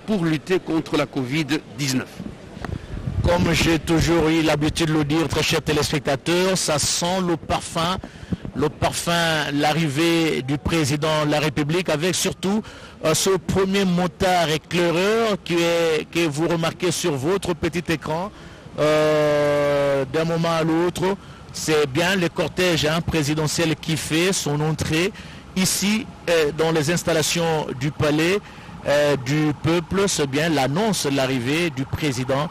pour lutter contre la Covid-19. Comme j'ai toujours eu l'habitude de le dire, très chers téléspectateurs, ça sent le parfum, l'arrivée du président de la République, avec surtout ce premier motard éclaireur que vous remarquez sur votre petit écran d'un moment à l'autre. C'est bien le cortège présidentiel qui fait son entrée ici dans les installations du palais du peuple. C'est bien l'annonce de l'arrivée du président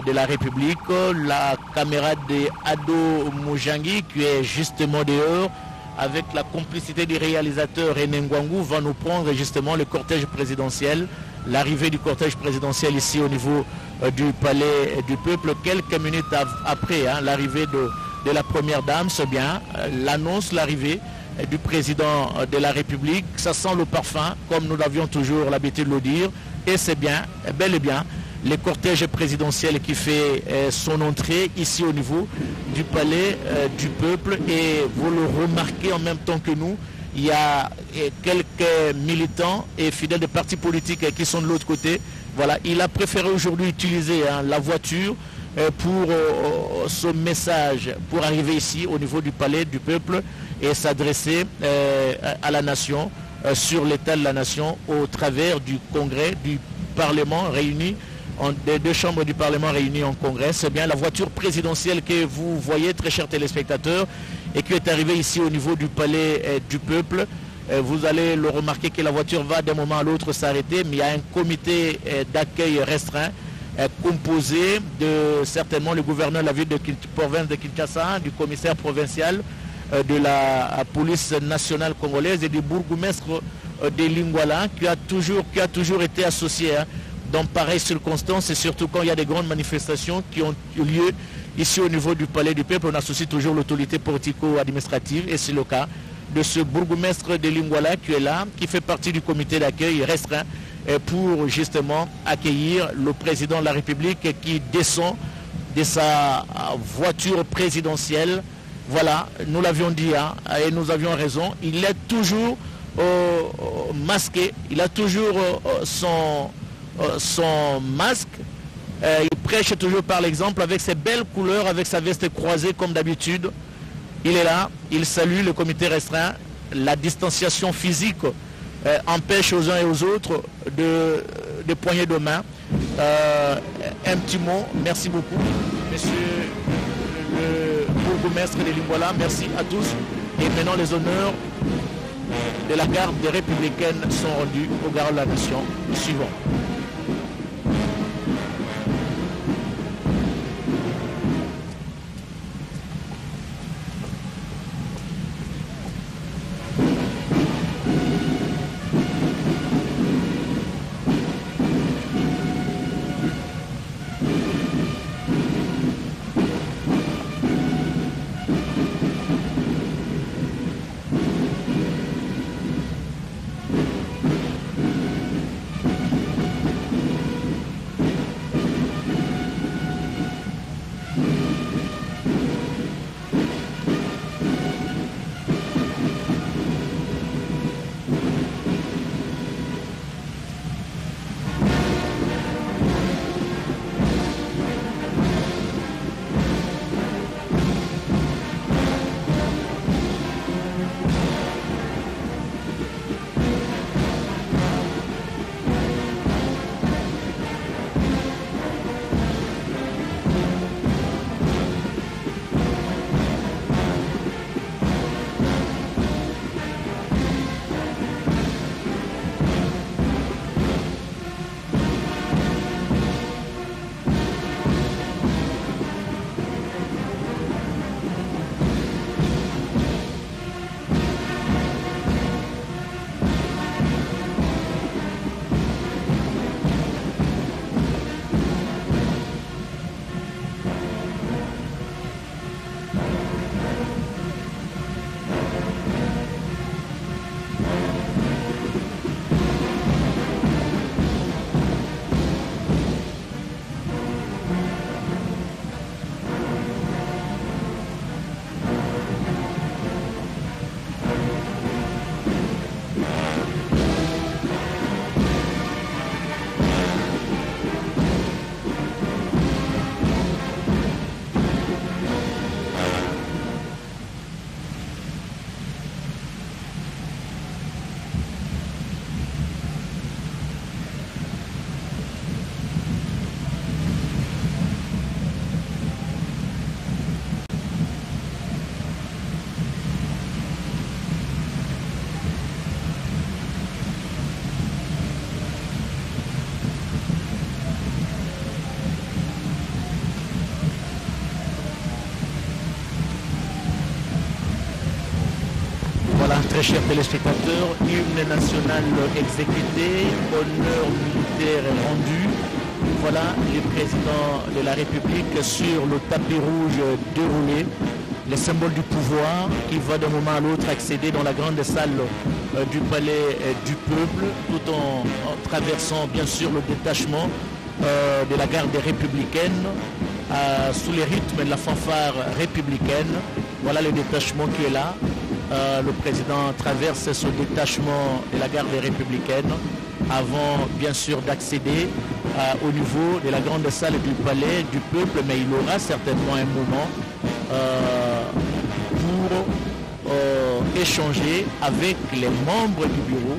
de la République. La caméra de Ado Mujangi, qui est justement dehors, avec la complicité du réalisateur René Ngwangu, va nous prendre justement le cortège présidentiel, l'arrivée du cortège présidentiel ici au niveau du palais du peuple. Quelques minutes après l'arrivée de la première dame, c'est bien l'annonce, l'arrivée du président de la République. Ça sent le parfum, comme nous l'avions toujours l'habitude de le dire, et c'est bien, bel et bien, le cortège présidentiel qui fait son entrée ici au niveau du palais du peuple. Et vous le remarquez en même temps que nous, il y a quelques militants et fidèles de partis politiques qui sont de l'autre côté. Voilà, il a préféré aujourd'hui utiliser la voiture pour ce message, pour arriver ici au niveau du palais du peuple et s'adresser à la nation, sur l'état de la nation, au travers du congrès, du Parlement réuni, des deux chambres du Parlement réunies en congrès. C'est bien la voiture présidentielle que vous voyez, très chers téléspectateurs, et qui est arrivée ici au niveau du palais du peuple. Vous allez le remarquer que la voiture va d'un moment à l'autre s'arrêter, mais il y a un comité d'accueil restreint composé de certainement le gouverneur de la ville de province de Kinshasa, du commissaire provincial de la police nationale congolaise et du bourgmestre de Lingwala, qui a toujours été associé dans pareilles circonstances, et surtout quand il y a des grandes manifestations qui ont eu lieu ici au niveau du palais du peuple. On associe toujours l'autorité politico-administrative, et c'est le cas de ce bourgmestre de Lingwala qui est là, qui fait partie du comité d'accueil restreint pour justement accueillir le président de la République qui descend de sa voiture présidentielle. Voilà, nous l'avions dit et nous avions raison, il est toujours masqué, il a toujours son masque, il prêche toujours par l'exemple avec ses belles couleurs, avec sa veste croisée comme d'habitude. Il est là, il salue le comité restreint. La distanciation physique empêche aux uns et aux autres de poignées de main. Un petit mot, merci beaucoup, monsieur le bourgmestre de Lingwala, merci à tous. Et maintenant les honneurs de la garde des républicaines sont rendus au garde de la nation suivant. Très chers téléspectateurs, hymne national exécuté, honneur militaire rendu. Voilà le président de la République sur le tapis rouge déroulé, le symbole du pouvoir qui va d'un moment à l'autre accéder dans la grande salle du palais du peuple, tout en traversant bien sûr le détachement de la garde républicaine sous les rythmes de la fanfare républicaine. Voilà le détachement qui est là. Le président traverse ce détachement de la garde républicaine avant bien sûr d'accéder au niveau de la grande salle du palais du peuple, mais il aura certainement un moment pour échanger avec les membres du bureau,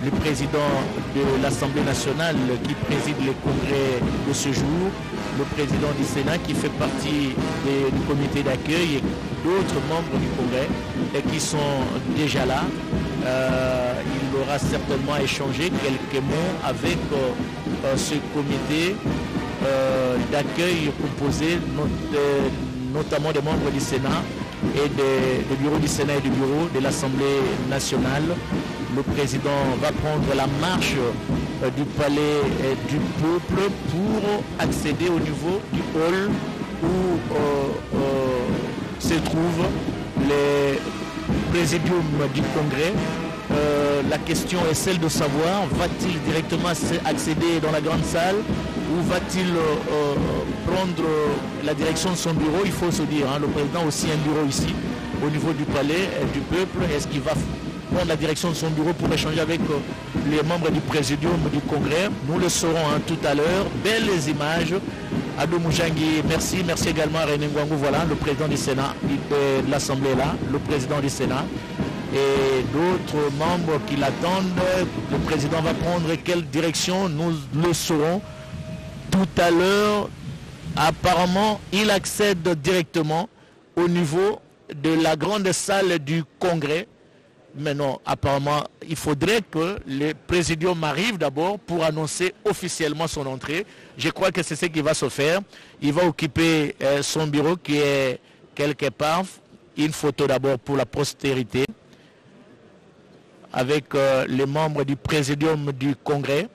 le président de l'Assemblée nationale qui préside le congrès de ce jour, le président du Sénat qui fait partie du comité d'accueil et d'autres membres du congrès et qui sont déjà là. Il aura certainement échangé quelques mots avec ce comité d'accueil composé notamment des membres du Sénat et des bureaux du Sénat et du bureau de l'Assemblée nationale. Le président va prendre la marche du palais du peuple pour accéder au niveau du hall où se trouve les présidium du congrès. La question est celle de savoir, va-t-il directement accéder dans la grande salle ou va-t-il prendre la direction de son bureau? Il faut se dire, le président a aussi un bureau ici au niveau du palais du peuple. Est-ce qu'il va prendre la direction de son bureau pour échanger avec les membres du présidium du congrès? Nous le saurons tout à l'heure. Belles images. Ado Moujangi, merci. Merci également à René Ngwangou, voilà, le président du Sénat, de l'Assemblée là, le président du Sénat. Et d'autres membres qui l'attendent. Le président va prendre quelle direction? Nous le saurons tout à l'heure. Apparemment, il accède directement au niveau de la grande salle du congrès. Mais non, apparemment, il faudrait que le présidium arrive d'abord pour annoncer officiellement son entrée. Je crois que c'est ce qui va se faire. Il va occuper son bureau qui est quelque part. Une photo d'abord pour la postérité avec les membres du présidium du congrès.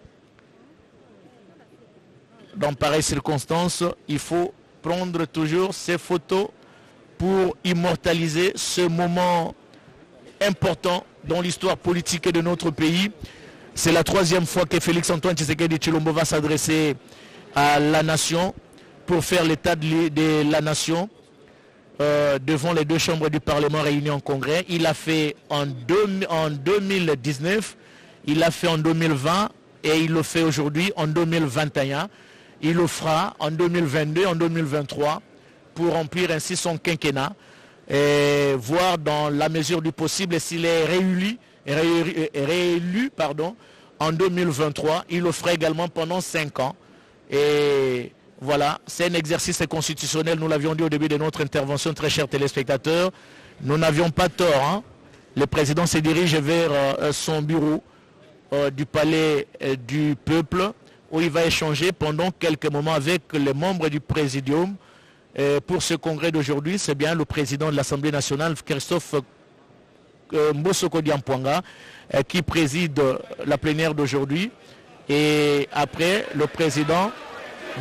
Dans pareilles circonstances, il faut prendre toujours ces photos pour immortaliser ce moment important dans l'histoire politique de notre pays. C'est la troisième fois que Félix-Antoine Tshisekedi Tshilombo va s'adresser à la nation pour faire l'état de la nation devant les deux chambres du Parlement réunies en congrès. Il l'a fait en 2019, il l'a fait en 2020 et il le fait aujourd'hui en 2021. Il le fera en 2022, en 2023 pour remplir ainsi son quinquennat et voir dans la mesure du possible s'il est réélu en 2023. Il le fera également pendant 5 ans. Et voilà, c'est un exercice constitutionnel, nous l'avions dit au début de notre intervention, très chers téléspectateurs. Nous n'avions pas tort. Le président se dirige vers son bureau du palais du peuple où il va échanger pendant quelques moments avec les membres du présidium. Pour ce congrès d'aujourd'hui, c'est bien le président de l'Assemblée nationale, Christophe Mbosoko Diampouanga, qui préside la plénière d'aujourd'hui. Et après, le président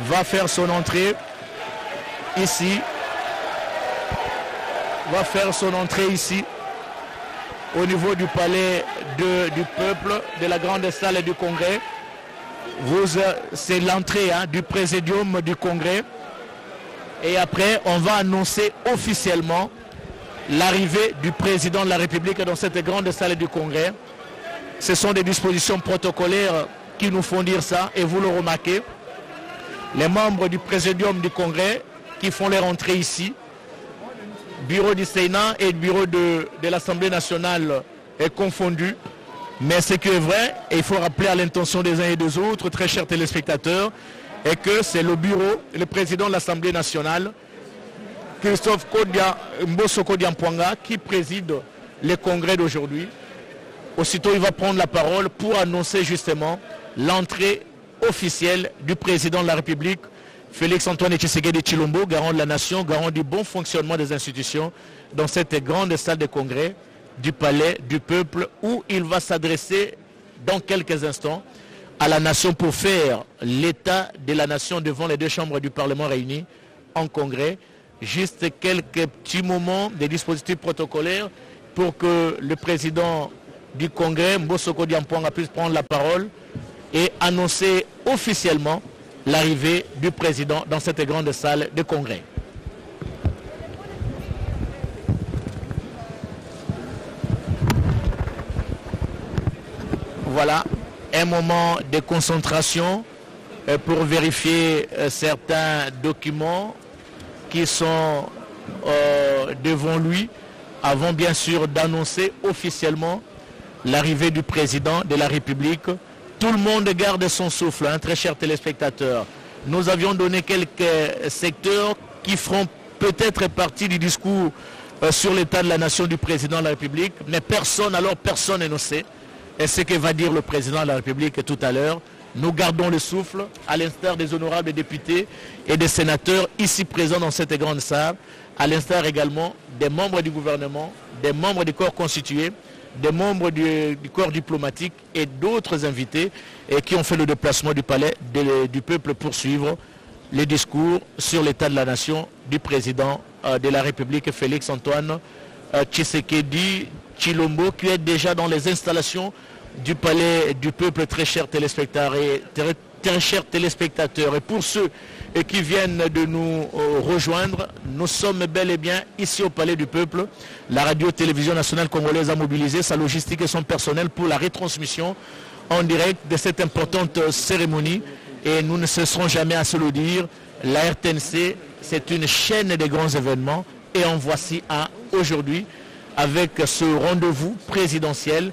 va faire son entrée ici. Au niveau du palais du peuple, de la grande salle du congrès. C'est l'entrée du présidium du congrès. Et après, on va annoncer officiellement l'arrivée du président de la République dans cette grande salle du congrès. Ce sont des dispositions protocolaires qui nous font dire ça, et vous le remarquez. Les membres du présidium du congrès qui font leur entrée ici, bureau du Sénat et bureau de l'Assemblée nationale est confondu. Mais ce qui est vrai, et il faut rappeler à l'intention des uns et des autres, très chers téléspectateurs, est que c'est le bureau, le président de l'Assemblée nationale, Christophe Mbosoko Diampouanga, qui préside le congrès d'aujourd'hui. Aussitôt, il va prendre la parole pour annoncer justement l'entrée officielle du président de la République, Félix-Antoine Tshisekedi Tshilombo, garant de la nation, garant du bon fonctionnement des institutions, dans cette grande salle de congrès du palais du peuple où il va s'adresser dans quelques instants à la nation pour faire l'état de la nation devant les deux chambres du Parlement réunies en congrès. Juste quelques petits moments des dispositifs protocolaires pour que le président du congrès, Mbosoko Diampoanga, puisse prendre la parole et annoncer officiellement l'arrivée du président dans cette grande salle de congrès. Voilà, un moment de concentration pour vérifier certains documents qui sont devant lui, avant bien sûr d'annoncer officiellement l'arrivée du président de la République. Tout le monde garde son souffle, hein, très chers téléspectateurs. Nous avions donné quelques secteurs qui feront peut-être partie du discours sur l'état de la nation du président de la République, mais personne ne sait ce que va dire le président de la République tout à l'heure. Nous gardons le souffle, à l'instar des honorables députés et des sénateurs ici présents dans cette grande salle, à l'instar également des membres du gouvernement, des membres du corps constitué, des membres du corps diplomatique et d'autres invités qui ont fait le déplacement du palais du peuple pour suivre les discours sur l'état de la nation du président de la République, Félix Antoine Tshisekedi Tshilombo, qui est déjà dans les installations du palais du peuple, très chers téléspectateurs. Et pour ceux qui viennent de nous rejoindre, nous sommes bel et bien ici au palais du peuple. La radio-télévision nationale congolaise a mobilisé sa logistique et son personnel pour la retransmission en direct de cette importante cérémonie. Et nous ne cesserons jamais à se le dire, la RTNC, c'est une chaîne de grands événements. Et en voici un aujourd'hui avec ce rendez-vous présidentiel.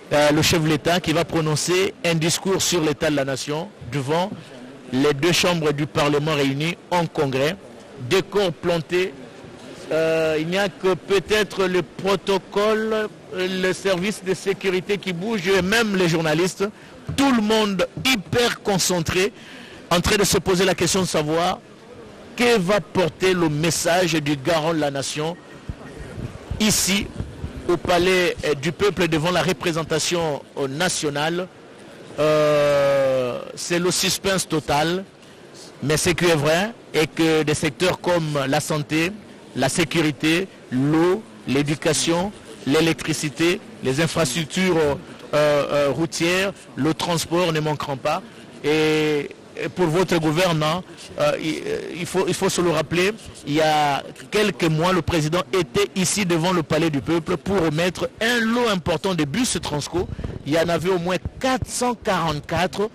Le chef de l'État qui va prononcer un discours sur l'état de la nation devant les deux chambres du Parlement réunies en congrès. Décor planté, il n'y a que peut-être le protocole, le service de sécurité qui bouge et même les journalistes. Tout le monde hyper concentré, en train de se poser la question de savoir que va porter le message du garant de la nation ici au palais du peuple devant la représentation nationale. C'est le suspense total, mais ce qui est vrai est que des secteurs comme la santé, la sécurité, l'eau, l'éducation, l'électricité, les infrastructures routières, le transport ne manqueront pas. Et pour votre gouvernement, il faut se le rappeler, il y a quelques mois, le président était ici devant le palais du peuple pour remettre un lot important de bus Transco. Il y en avait au moins 444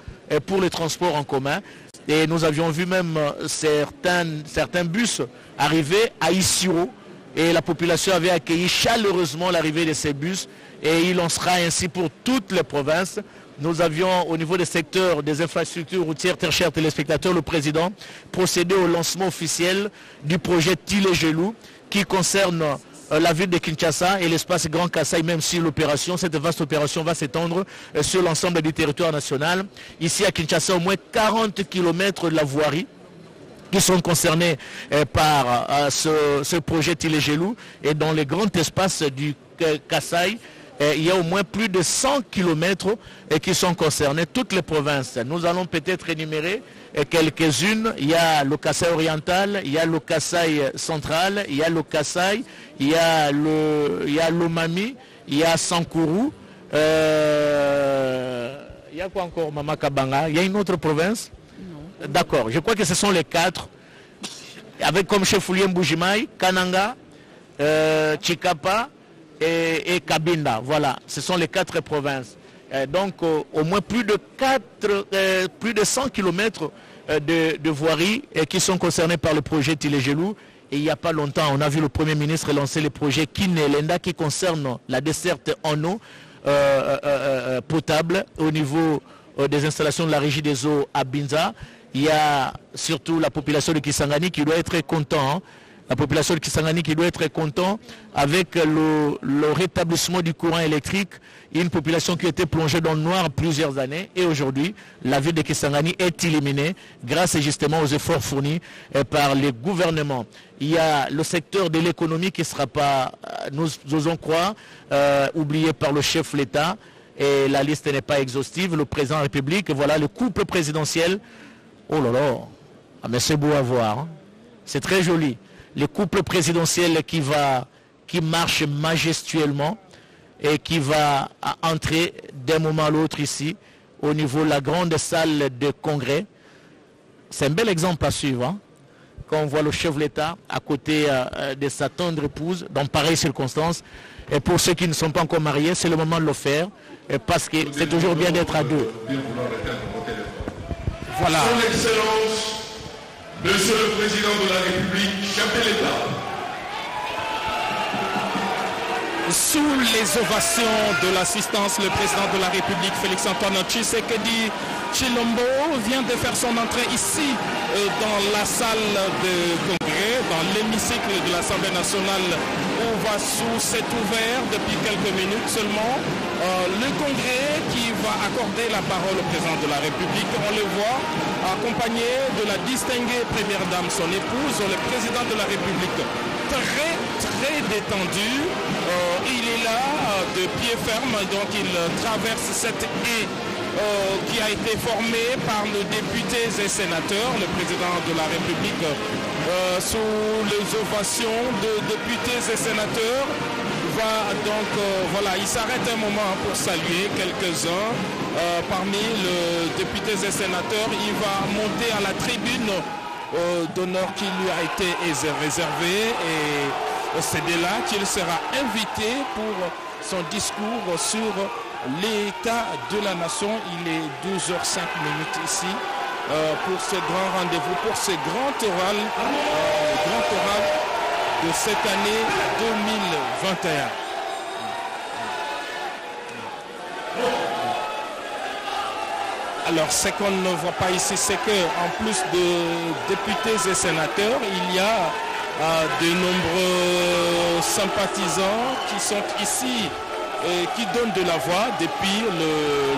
pour les transports en commun. Et nous avions vu même certains bus arriver à Issiro. Et la population avait accueilli chaleureusement l'arrivée de ces bus. Et il en sera ainsi pour toutes les provinces. Nous avions au niveau des secteurs des infrastructures routières, très chers téléspectateurs, le président procédé au lancement officiel du projet Tilé-Gelou qui concerne la ville de Kinshasa et l'espace Grand Kasaï, même si cette vaste opération va s'étendre sur l'ensemble du territoire national. Ici à Kinshasa, au moins 40 km de la voirie qui sont concernés par ce projet Tilé-Gelou, et dans les grands espaces du Kasaï, il y a au moins plus de 100 km qui sont concernés, toutes les provinces. Nous allons peut-être énumérer quelques-unes. Il y a le Kasaï oriental, il y a le Kasaï central, il y a le Kasaï, il y a l'Omami, il y a Sankourou. Il y a quoi encore, Mama Kabanga? Il y a une autre province? Non. D'accord, je crois que ce sont les quatre, avec comme chef Foulien Boujimai, Kananga, Chikapa, et Kabinda. Voilà, ce sont les quatre provinces. Donc au moins plus de 100 km de voiries qui sont concernés par le projet Tilé-Gelou. Et il n'y a pas longtemps, on a vu le Premier ministre lancer le projet Kinelenda qui concerne la desserte en eau potable au niveau des installations de la Régie des eaux à Binza. Il y a surtout la population de Kisangani qui doit être content, hein, La population de Kisangani qui doit être contente avec le rétablissement du courant électrique. Une population qui était plongée dans le noir plusieurs années. Et aujourd'hui, la ville de Kisangani est éliminée grâce justement aux efforts fournis par les gouvernements. Il y a le secteur de l'économie qui ne sera pas, nous osons croire, oublié par le chef de l'État. Et la liste n'est pas exhaustive. Le président de la République, voilà le couple présidentiel. Oh là là, ah mais c'est beau à voir. Hein. C'est très joli. Le couple présidentiel qui marche majestuellement et qui va entrer d'un moment à l'autre ici, au niveau de la grande salle de congrès. C'est un bel exemple à suivre. Hein. Quand on voit le chef de l'État à côté de sa tendre épouse, dans pareilles circonstances. Et pour ceux qui ne sont pas encore mariés, c'est le moment de le faire, parce que c'est toujours bien d'être à deux. Voilà. Son Excellence, Monsieur le Président de la République, chef de l'État. Sous les ovations de l'assistance, le président de la République, Félix-Antoine Tshisekedi Tshilombo, vient de faire son entrée ici dans la salle de congrès, dans l'hémicycle de l'Assemblée nationale, où Vassou s'est ouvert depuis quelques minutes seulement. Le congrès qui va accorder la parole au président de la République, on le voit accompagné de la distinguée première dame, son épouse, le président de la République, très détendu. Il est là de pied ferme, donc il traverse cette haie qui a été formée par nos députés et sénateurs. Le président de la République, sous les ovations de députés et sénateurs, va donc, voilà, il s'arrête un moment pour saluer quelques-uns. Parmi les députés et sénateurs, il va monter à la tribune d'honneur qui lui a été réservée, et c'est de là qu'il sera invité pour son discours sur l'état de la nation. Il est 12h05 ici pour ce grand rendez-vous, pour ce grand oral, de cette année 2021. Alors, ce qu'on ne voit pas ici, c'est qu'en plus de députés et sénateurs, il y a de nombreux sympathisants qui sont ici et qui donnent de la voix depuis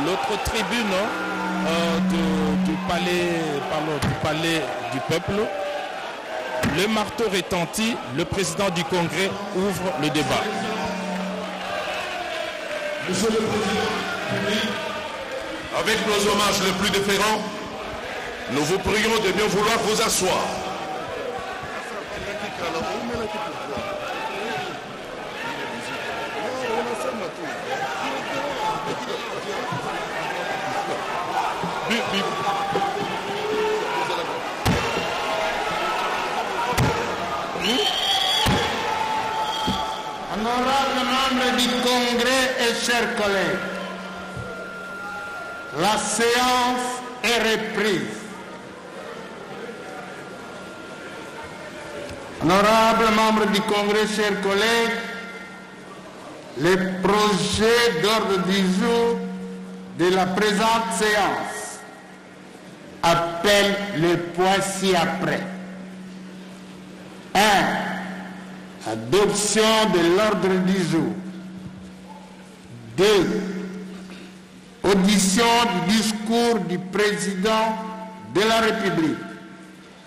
l'autre tribune du palais du peuple. Le marteau retentit, le président du Congrès ouvre le débat. Monsieur le Président, avec nos hommages les plus déférents, nous vous prions de bien vouloir vous asseoir. Honorables membres du Congrès et chers collègues, la séance est reprise. Honorables membres du Congrès, chers collègues, le projet d'ordre du jour de la présente séance appelle le point ci-après. 1. Adoption de l'ordre du jour. 2. Audition du discours du président de la République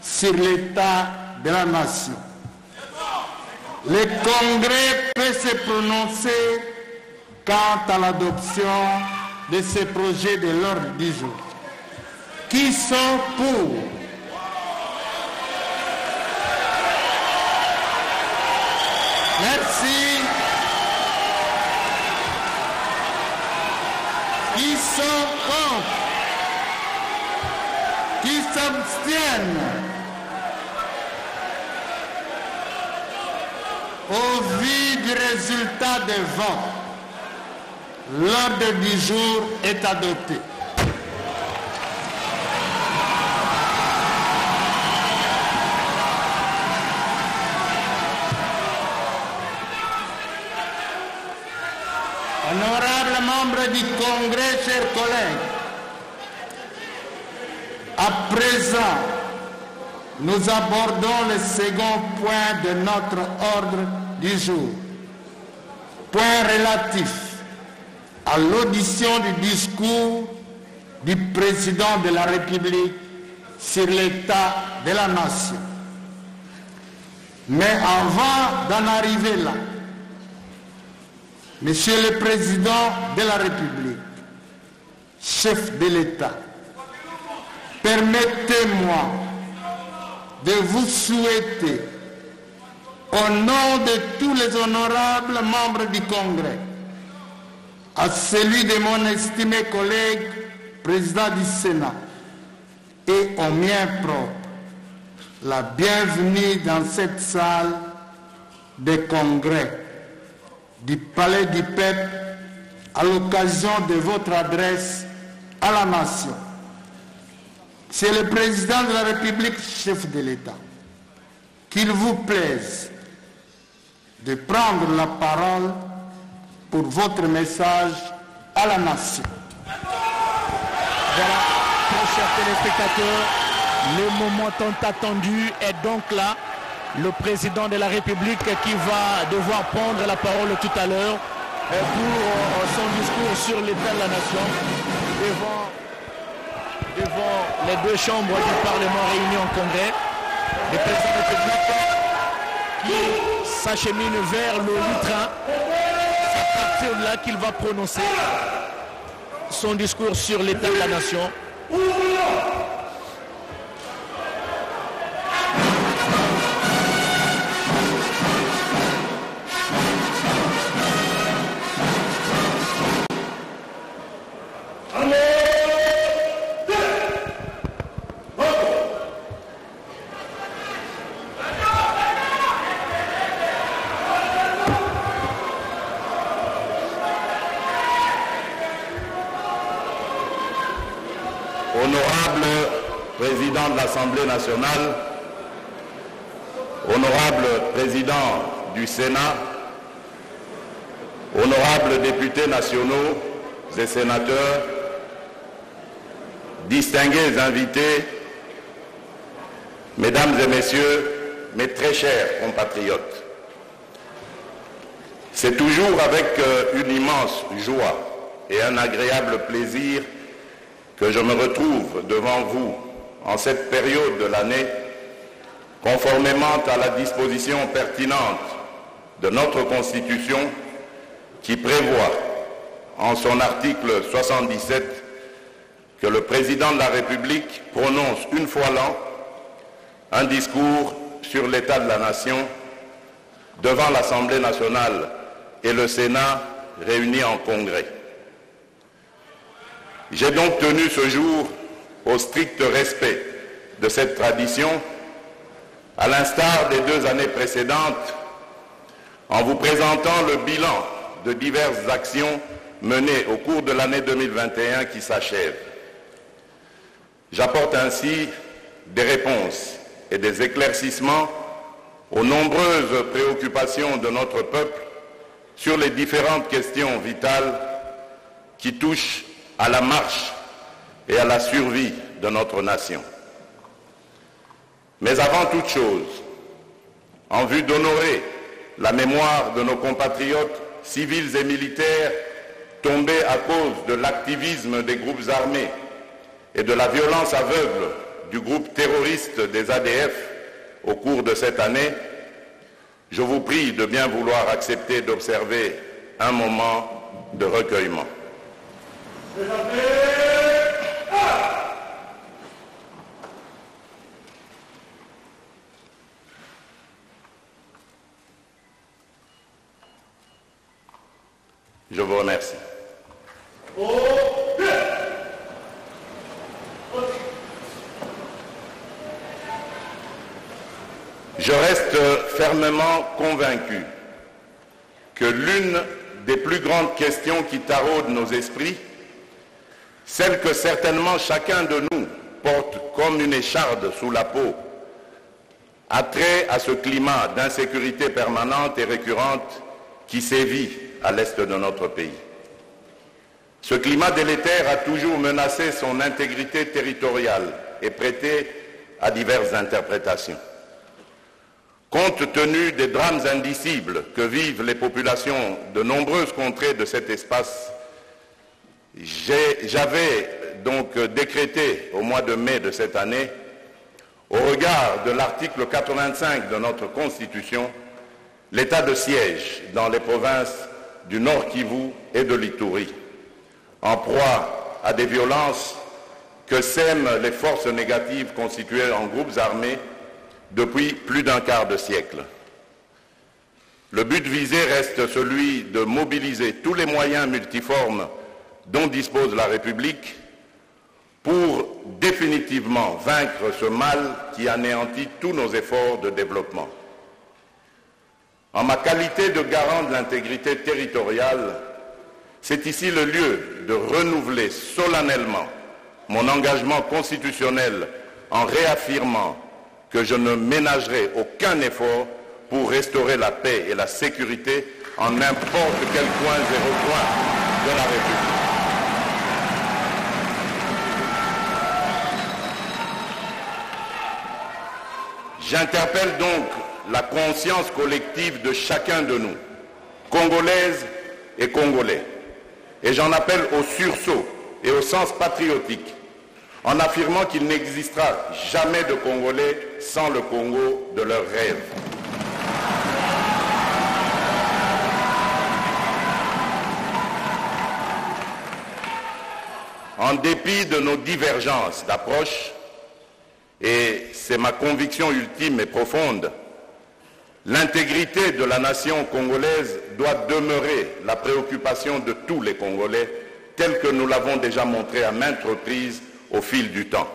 sur l'état de la nation. Le Congrès peut se prononcer quant à l'adoption de ce projet de l'ordre du jour. Qui sont pour? Merci. Qui sont contre? Qui s'abstiennent? Au vu du résultat des votes, l'ordre du jour est adopté. Honorables membres du Congrès, chers collègues, à présent, nous abordons le second point de notre ordre du jour. Point relatif à l'audition du discours du président de la République sur l'état de la nation. Mais avant d'en arriver là, Monsieur le Président de la République, chef de l'État, permettez-moi de vous souhaiter, au nom de tous les honorables membres du Congrès, à celui de mon estimé collègue, président du Sénat, et au mien propre, la bienvenue dans cette salle de congrès du Palais du Peuple à l'occasion de votre adresse à la nation. C'est le président de la République, chef de l'État, qu'il vous plaise de prendre la parole pour votre message à la nation. Voilà, très chers téléspectateurs, le moment tant attendu est donc là. Le président de la République qui va devoir prendre la parole tout à l'heure pour son discours sur l'état de la nation devant les deux chambres du Parlement réunies en congrès. Le président de la République qui s'achemine vers le lutrin. C'est à partir de là qu'il va prononcer son discours sur l'état de la nation. Honorable président de l'Assemblée nationale, honorable président du Sénat, honorables députés nationaux et sénateurs, distingués invités, mesdames et messieurs, mes très chers compatriotes, c'est toujours avec une immense joie et un agréable plaisir que je me retrouve devant vous en cette période de l'année, conformément à la disposition pertinente de notre Constitution qui prévoit en son article 77 que le président de la République prononce une fois l'an un discours sur l'état de la nation devant l'Assemblée nationale et le Sénat réunis en congrès. J'ai donc tenu ce jour au strict respect de cette tradition, à l'instar des 2 années précédentes, en vous présentant le bilan de diverses actions menées au cours de l'année 2021 qui s'achève. J'apporte ainsi des réponses et des éclaircissements aux nombreuses préoccupations de notre peuple sur les différentes questions vitales qui touchent à la marche et à la survie de notre nation. Mais avant toute chose, en vue d'honorer la mémoire de nos compatriotes civils et militaires tombés à cause de l'activisme des groupes armés et de la violence aveugle du groupe terroriste des ADF au cours de cette année, je vous prie de bien vouloir accepter d'observer un moment de recueillement. Je vous remercie. Je reste fermement convaincu que l'une des plus grandes questions qui taraudent nos esprits, celle que certainement chacun de nous porte comme une écharde sous la peau, a trait à ce climat d'insécurité permanente et récurrente qui sévit à l'est de notre pays. Ce climat délétère a toujours menacé son intégrité territoriale et prêté à diverses interprétations. Compte tenu des drames indicibles que vivent les populations de nombreuses contrées de cet espace, j'avais donc décrété au mois de mai de cette année, au regard de l'article 85 de notre Constitution, l'état de siège dans les provinces du Nord Kivu et de l'Ituri, en proie à des violences que sèment les forces négatives constituées en groupes armés depuis plus d'un quart de siècle. Le but visé reste celui de mobiliser tous les moyens multiformes dont dispose la République pour définitivement vaincre ce mal qui anéantit tous nos efforts de développement. En ma qualité de garant de l'intégrité territoriale, c'est ici le lieu de renouveler solennellement mon engagement constitutionnel en réaffirmant que je ne ménagerai aucun effort pour restaurer la paix et la sécurité en n'importe quel coin et recoin de la République. J'interpelle donc la conscience collective de chacun de nous, Congolaises et Congolais, et j'en appelle au sursaut et au sens patriotique, en affirmant qu'il n'existera jamais de Congolais sans le Congo de leurs rêves. En dépit de nos divergences d'approche, et c'est ma conviction ultime et profonde, l'intégrité de la nation congolaise doit demeurer la préoccupation de tous les Congolais, telle que nous l'avons déjà montré à maintes reprises au fil du temps.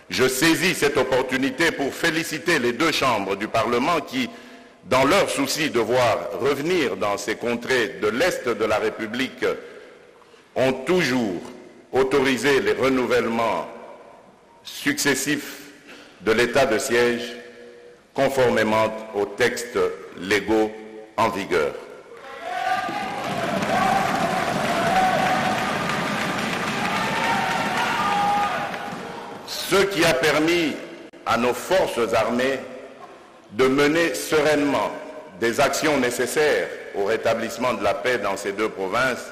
Je saisis cette opportunité pour féliciter les deux chambres du Parlement qui, dans leur souci de voir revenir dans ces contrées de l'Est de la République, ont toujours autorisé les renouvellements successifs de l'état de siège conformément aux textes légaux en vigueur. Ce qui a permis à nos forces armées de mener sereinement des actions nécessaires au rétablissement de la paix dans ces deux provinces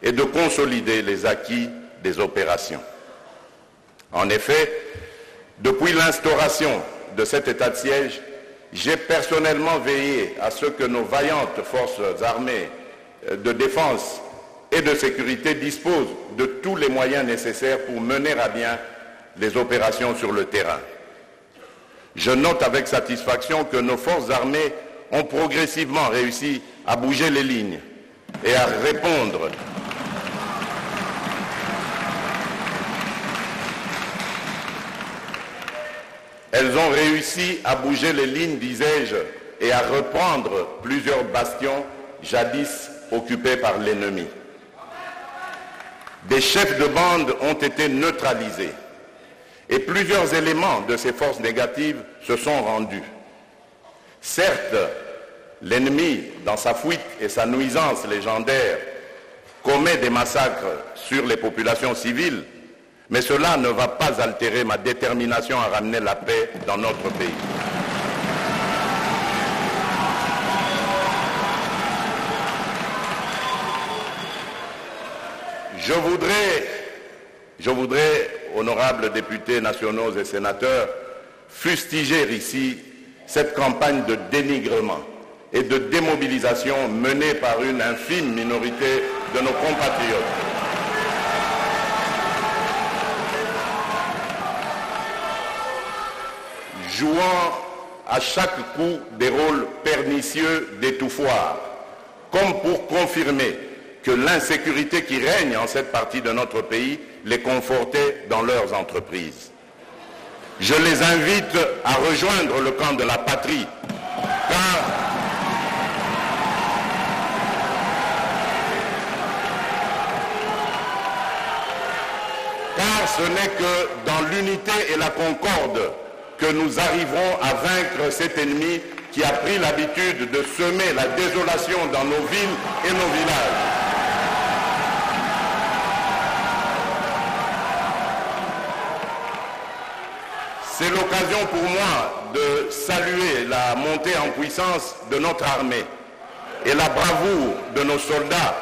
et de consolider les acquis des opérations. En effet, depuis l'instauration de cet état de siège, j'ai personnellement veillé à ce que nos vaillantes forces armées de défense et de sécurité disposent de tous les moyens nécessaires pour mener à bien les opérations sur le terrain. Je note avec satisfaction que nos forces armées ont progressivement réussi à bouger les lignes et à répondre Elles ont réussi à bouger les lignes, disais-je, et à reprendre plusieurs bastions jadis occupés par l'ennemi. Des chefs de bande ont été neutralisés et plusieurs éléments de ces forces négatives se sont rendus. Certes, l'ennemi, dans sa fuite et sa nuisance légendaire, commet des massacres sur les populations civiles, mais cela ne va pas altérer ma détermination à ramener la paix dans notre pays. Je voudrais, honorables députés nationaux et sénateurs, fustiger ici cette campagne de dénigrement et de démobilisation menée par une infime minorité de nos compatriotes. Jouant à chaque coup des rôles pernicieux d'étouffoir, comme pour confirmer que l'insécurité qui règne en cette partie de notre pays les confortait dans leurs entreprises. Je les invite à rejoindre le camp de la patrie, car ce n'est que dans l'unité et la concorde que nous arriverons à vaincre cet ennemi qui a pris l'habitude de semer la désolation dans nos villes et nos villages. C'est l'occasion pour moi de saluer la montée en puissance de notre armée et la bravoure de nos soldats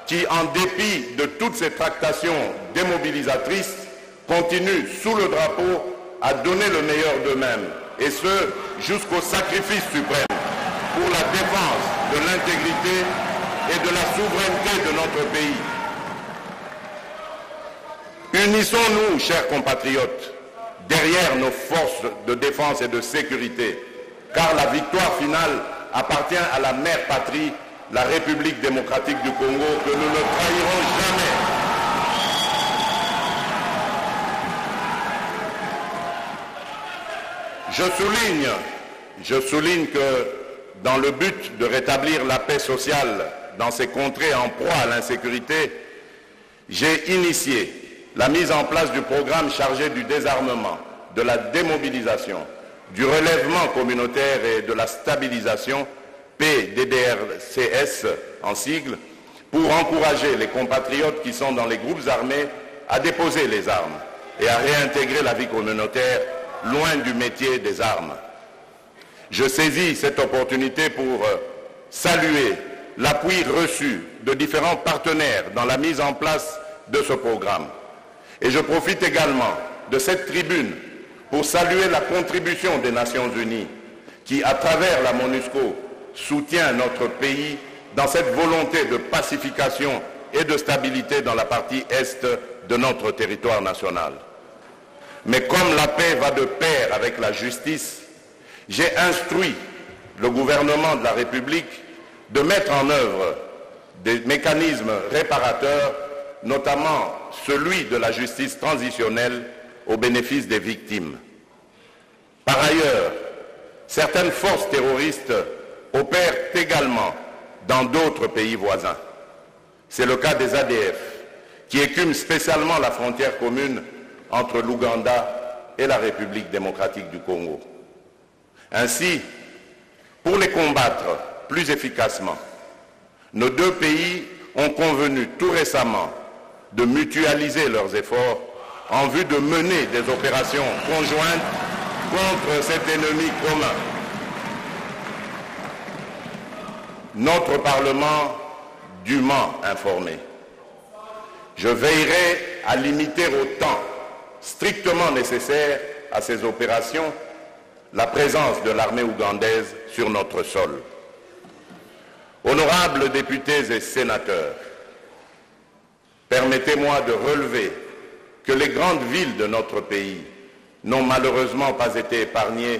qui, en dépit de toutes ces tractations démobilisatrices, continuent sous le drapeau à donner le meilleur d'eux-mêmes, et ce, jusqu'au sacrifice suprême pour la défense de l'intégrité et de la souveraineté de notre pays. Unissons-nous, chers compatriotes, derrière nos forces de défense et de sécurité, car la victoire finale appartient à la mère patrie, la République démocratique du Congo, que nous ne trahirons jamais. Je souligne que dans le but de rétablir la paix sociale dans ces contrées en proie à l'insécurité, j'ai initié la mise en place du programme chargé du désarmement, de la démobilisation, du relèvement communautaire et de la stabilisation, PDDRCS en sigle, pour encourager les compatriotes qui sont dans les groupes armés à déposer les armes et à réintégrer la vie communautaire loin du métier des armes. Je saisis cette opportunité pour saluer l'appui reçu de différents partenaires dans la mise en place de ce programme. Et je profite également de cette tribune pour saluer la contribution des Nations Unies qui, à travers la MONUSCO, soutient notre pays dans cette volonté de pacification et de stabilité dans la partie est de notre territoire national. Mais comme la paix va de pair avec la justice, j'ai instruit le gouvernement de la République de mettre en œuvre des mécanismes réparateurs, notamment celui de la justice transitionnelle au bénéfice des victimes. Par ailleurs, certaines forces terroristes opèrent également dans d'autres pays voisins. C'est le cas des ADF, qui écument spécialement la frontière commune entre l'Ouganda et la République démocratique du Congo. Ainsi, pour les combattre plus efficacement, nos deux pays ont convenu tout récemment de mutualiser leurs efforts en vue de mener des opérations conjointes contre cet ennemi commun. Notre Parlement dûment informé. Je veillerai à limiter au temps strictement nécessaire à ces opérations la présence de l'armée ougandaise sur notre sol. Honorables députés et sénateurs, permettez-moi de relever que les grandes villes de notre pays n'ont malheureusement pas été épargnées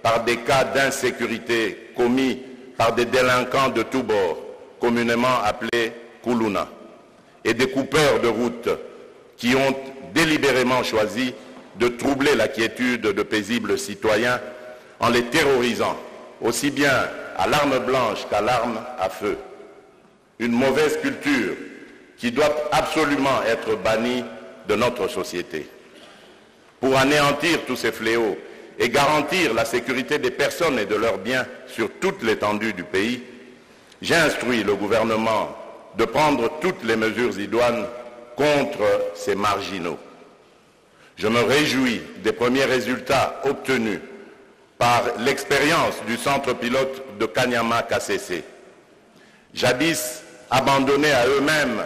par des cas d'insécurité commis par des délinquants de tous bords, communément appelés Kuluna, et des coupeurs de route qui ont délibérément choisi de troubler la quiétude de paisibles citoyens en les terrorisant, aussi bien à l'arme blanche qu'à l'arme à feu. Une mauvaise culture qui doit absolument être bannie de notre société. Pour anéantir tous ces fléaux et garantir la sécurité des personnes et de leurs biens sur toute l'étendue du pays, j'ai instruit le gouvernement de prendre toutes les mesures idoines contre ces marginaux. Je me réjouis des premiers résultats obtenus par l'expérience du centre pilote de Kanyama-Kasese. Jadis abandonnés à eux-mêmes,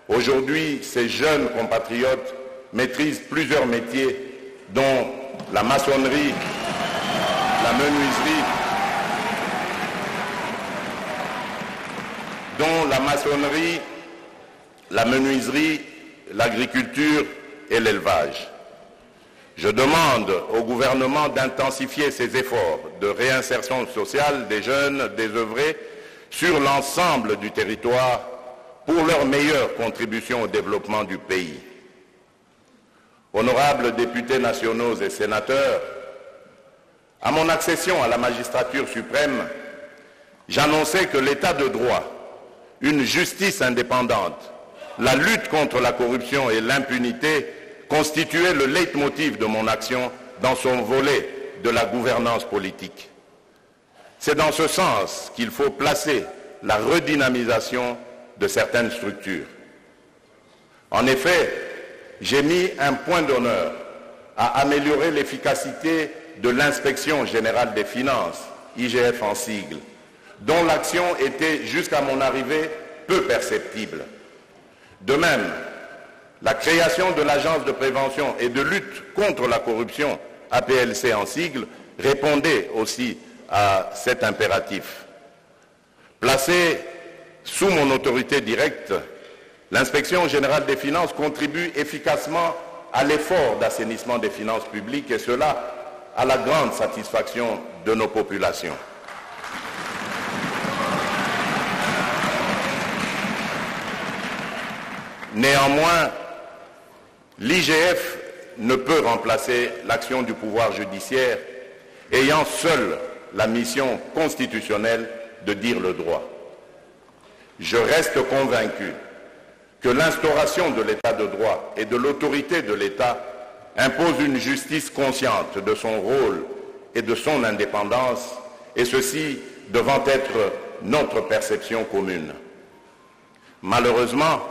aujourd'hui ces jeunes compatriotes maîtrisent plusieurs métiers dont la maçonnerie, la menuiserie, l'agriculture et l'élevage. Je demande au gouvernement d'intensifier ses efforts de réinsertion sociale des jeunes désœuvrés sur l'ensemble du territoire pour leur meilleure contribution au développement du pays. Honorables députés nationaux et sénateurs, à mon accession à la magistrature suprême, j'annonçais que l'état de droit, une justice indépendante, la lutte contre la corruption et l'impunité constituaient le leitmotiv de mon action dans son volet de la gouvernance politique. C'est dans ce sens qu'il faut placer la redynamisation de certaines structures. En effet, j'ai mis un point d'honneur à améliorer l'efficacité de l'inspection générale des finances, IGF en sigle, dont l'action était, jusqu'à mon arrivée, peu perceptible. De même, la création de l'Agence de prévention et de lutte contre la corruption, APLC en sigle, répondait aussi à cet impératif. Placée sous mon autorité directe, l'inspection générale des finances contribue efficacement à l'effort d'assainissement des finances publiques, et cela à la grande satisfaction de nos populations. Néanmoins, l'IGF ne peut remplacer l'action du pouvoir judiciaire, ayant seule la mission constitutionnelle de dire le droit. Je reste convaincu que l'instauration de l'état de droit et de l'autorité de l'État impose une justice consciente de son rôle et de son indépendance, et ceci devant être notre perception commune. Malheureusement,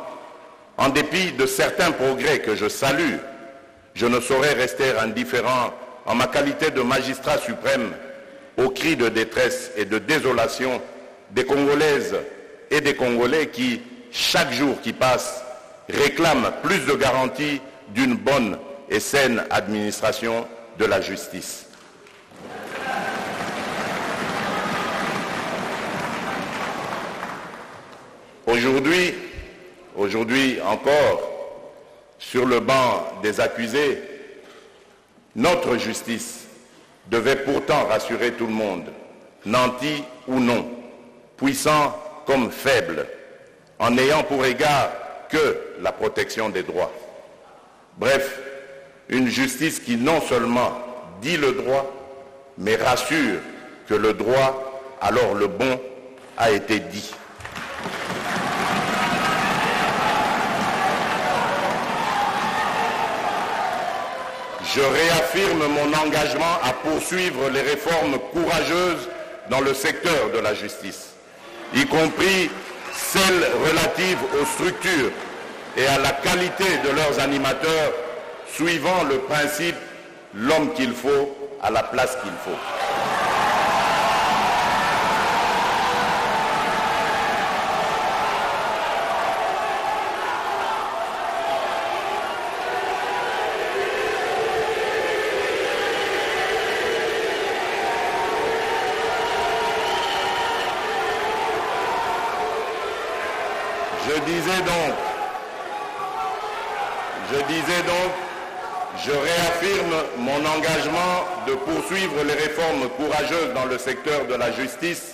en dépit de certains progrès que je salue, je ne saurais rester indifférent en ma qualité de magistrat suprême aux cris de détresse et de désolation des Congolaises et des Congolais qui, chaque jour qui passe, réclament plus de garanties d'une bonne et saine administration de la justice. Aujourd'hui encore, sur le banc des accusés, notre justice devait pourtant rassurer tout le monde, nanti ou non, puissant comme faible, en n'ayant pour égard que la protection des droits. Bref, une justice qui non seulement dit le droit, mais rassure que le droit, alors le bon, a été dit. Je réaffirme mon engagement à poursuivre les réformes courageuses dans le secteur de la justice, y compris celles relatives aux structures et à la qualité de leurs animateurs, suivant le principe « l'homme qu'il faut à la place qu'il faut ». Je réaffirme mon engagement de poursuivre les réformes courageuses dans le secteur de la justice,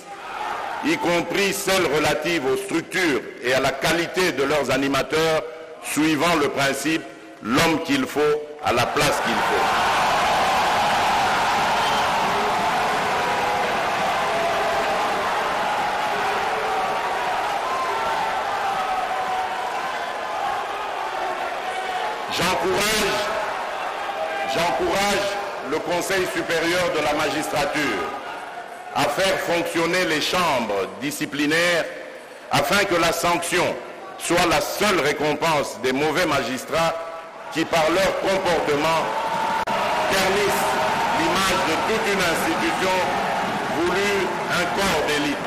y compris celles relatives aux structures et à la qualité de leurs animateurs, suivant le principe « l'homme qu'il faut à la place qu'il faut ». J'encourage le Conseil supérieur de la magistrature à faire fonctionner les chambres disciplinaires afin que la sanction soit la seule récompense des mauvais magistrats qui, par leur comportement, ternissent l'image de toute une institution voulue un corps d'élite.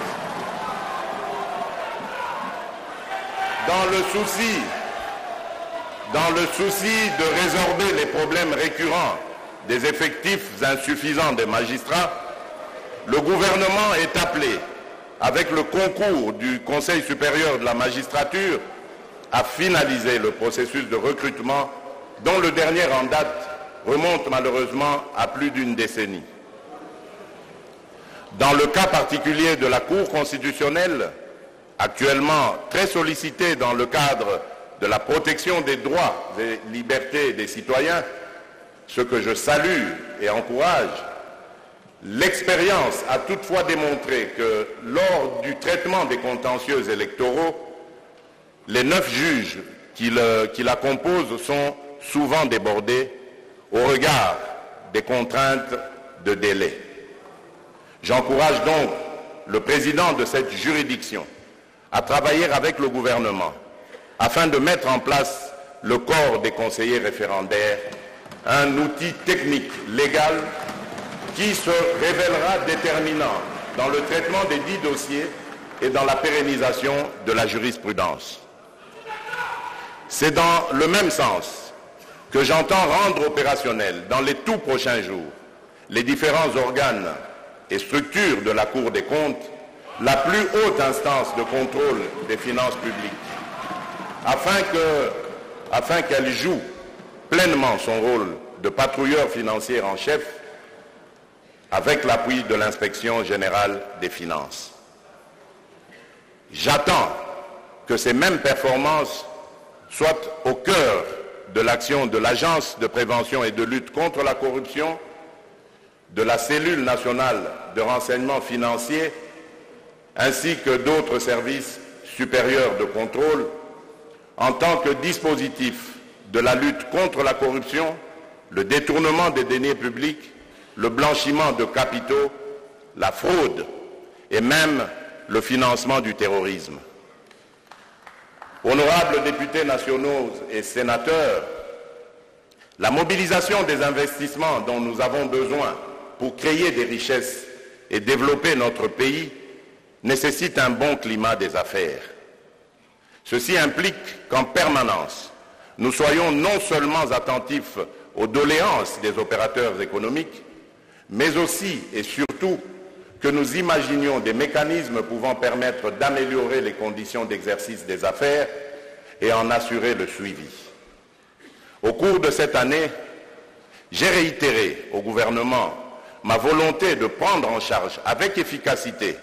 Dans le souci de résorber les problèmes récurrents des effectifs insuffisants des magistrats, le gouvernement est appelé, avec le concours du Conseil supérieur de la magistrature, à finaliser le processus de recrutement dont le dernier en date remonte malheureusement à plus d'une décennie. Dans le cas particulier de la Cour constitutionnelle, actuellement très sollicitée dans le cadre de la protection des droits et libertés des citoyens, ce que je salue et encourage, l'expérience a toutefois démontré que lors du traitement des contentieux électoraux, les 9 juges qui la composent sont souvent débordés au regard des contraintes de délai. J'encourage donc le président de cette juridiction à travailler avec le gouvernement afin de mettre en place le corps des conseillers référendaires un outil technique, légal, qui se révélera déterminant dans le traitement des dits dossiers et dans la pérennisation de la jurisprudence. C'est dans le même sens que j'entends rendre opérationnels dans les tout prochains jours les différents organes et structures de la Cour des comptes, la plus haute instance de contrôle des finances publiques, afin qu'elle joue pleinement son rôle de patrouilleur financier en chef avec l'appui de l'Inspection générale des finances. J'attends que ces mêmes performances soient au cœur de l'action de l'Agence de prévention et de lutte contre la corruption, de la cellule nationale de renseignement financier, ainsi que d'autres services supérieurs de contrôle, en tant que dispositif de la lutte contre la corruption, le détournement des deniers publics, le blanchiment de capitaux, la fraude et même le financement du terrorisme. Honorables députés nationaux et sénateurs, la mobilisation des investissements dont nous avons besoin pour créer des richesses et développer notre pays nécessite un bon climat des affaires. Ceci implique qu'en permanence, nous soyons non seulement attentifs aux doléances des opérateurs économiques, mais aussi et surtout que nous imaginions des mécanismes pouvant permettre d'améliorer les conditions d'exercice des affaires et en assurer le suivi. Au cours de cette année, j'ai réitéré au gouvernement ma volonté de prendre en charge avec efficacité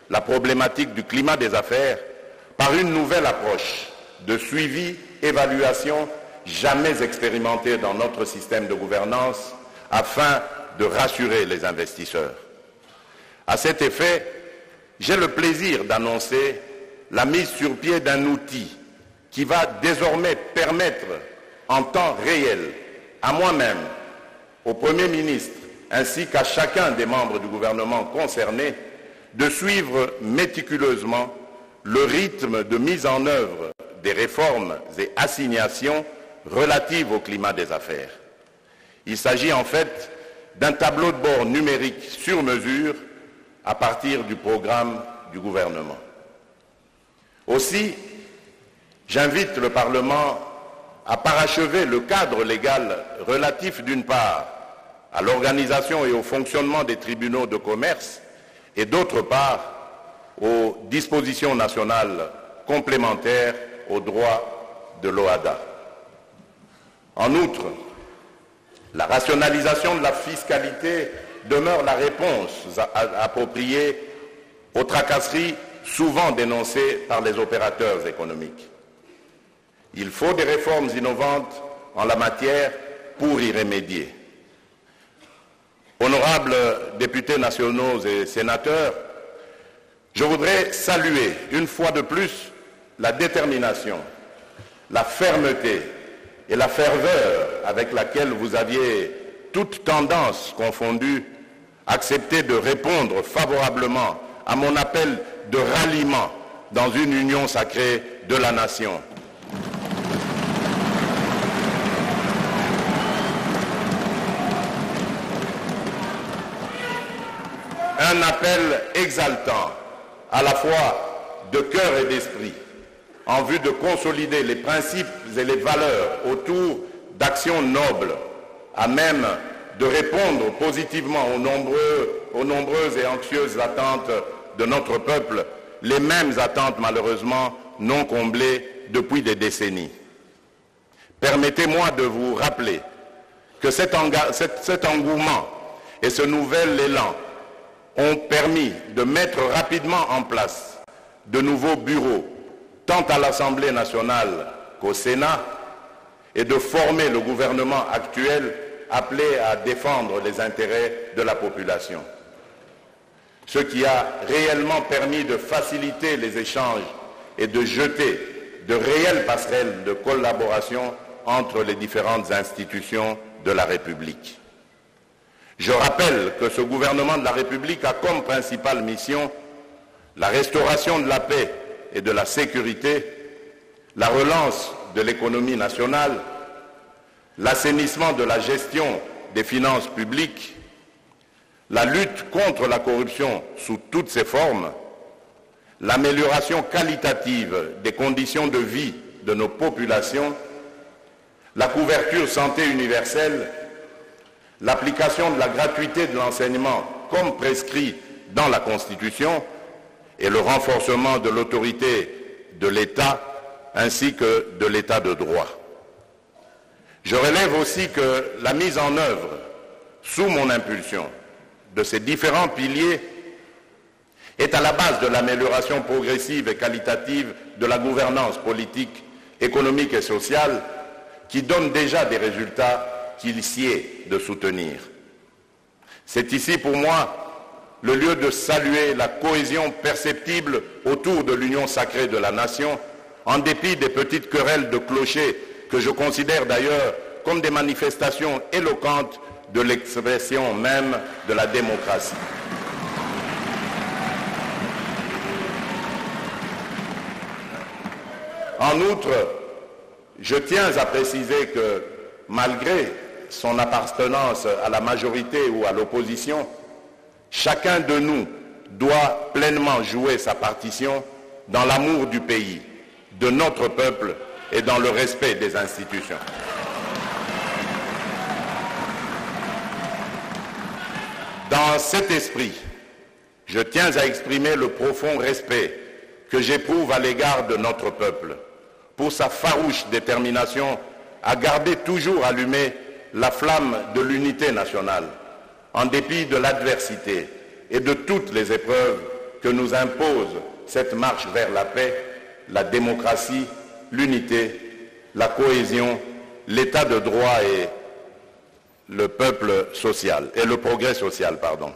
la problématique du climat des affaires par une nouvelle approche de suivi, évaluation jamais expérimentée dans notre système de gouvernance afin de rassurer les investisseurs. À cet effet, j'ai le plaisir d'annoncer la mise sur pied d'un outil qui va désormais permettre en temps réel à moi-même, au Premier ministre, ainsi qu'à chacun des membres du gouvernement concerné, de suivre méticuleusement le rythme de mise en œuvre des réformes et assignations relatives au climat des affaires. Il s'agit en fait d'un tableau de bord numérique sur mesure à partir du programme du gouvernement. Aussi, j'invite le Parlement à parachever le cadre légal relatif d'une part à l'organisation et au fonctionnement des tribunaux de commerce et d'autre part aux dispositions nationales complémentaires aux droits de l'OHADA. En outre, la rationalisation de la fiscalité demeure la réponse appropriée aux tracasseries souvent dénoncées par les opérateurs économiques. Il faut des réformes innovantes en la matière pour y remédier. Honorables députés nationaux et sénateurs, je voudrais saluer une fois de plus la détermination, la fermeté et la ferveur avec laquelle vous aviez, toutes tendances confondues, accepté de répondre favorablement à mon appel de ralliement dans une union sacrée de la nation. Un appel exaltant, à la fois de cœur et d'esprit, en vue de consolider les principes et les valeurs autour d'actions nobles, à même de répondre positivement aux nombreuses et anxieuses attentes de notre peuple, les mêmes attentes malheureusement non comblées depuis des décennies. Permettez-moi de vous rappeler que cet engouement et ce nouvel élan ont permis de mettre rapidement en place de nouveaux bureaux, tant à l'Assemblée nationale qu'au Sénat, et de former le gouvernement actuel appelé à défendre les intérêts de la population. Ce qui a réellement permis de faciliter les échanges et de jeter de réelles passerelles de collaboration entre les différentes institutions de la République. Je rappelle que ce gouvernement de la République a comme principale mission la restauration de la paix et de la sécurité, la relance de l'économie nationale, l'assainissement de la gestion des finances publiques, la lutte contre la corruption sous toutes ses formes, l'amélioration qualitative des conditions de vie de nos populations, la couverture santé universelle, l'application de la gratuité de l'enseignement comme prescrit dans la Constitution et le renforcement de l'autorité de l'État ainsi que de l'État de droit. Je relève aussi que la mise en œuvre, sous mon impulsion, de ces différents piliers est à la base de l'amélioration progressive et qualitative de la gouvernance politique, économique et sociale qui donne déjà des résultats qu'il sied de soutenir. C'est ici pour moi le lieu de saluer la cohésion perceptible autour de l'union sacrée de la nation, en dépit des petites querelles de clochers que je considère d'ailleurs comme des manifestations éloquentes de l'expression même de la démocratie. En outre, je tiens à préciser que malgré son appartenance à la majorité ou à l'opposition, chacun de nous doit pleinement jouer sa partition dans l'amour du pays, de notre peuple et dans le respect des institutions. Dans cet esprit, je tiens à exprimer le profond respect que j'éprouve à l'égard de notre peuple pour sa farouche détermination à garder toujours allumée la flamme de l'unité nationale, en dépit de l'adversité et de toutes les épreuves que nous impose cette marche vers la paix, la démocratie, l'unité, la cohésion, l'état de droit et le peuple social, et le progrès social, pardon.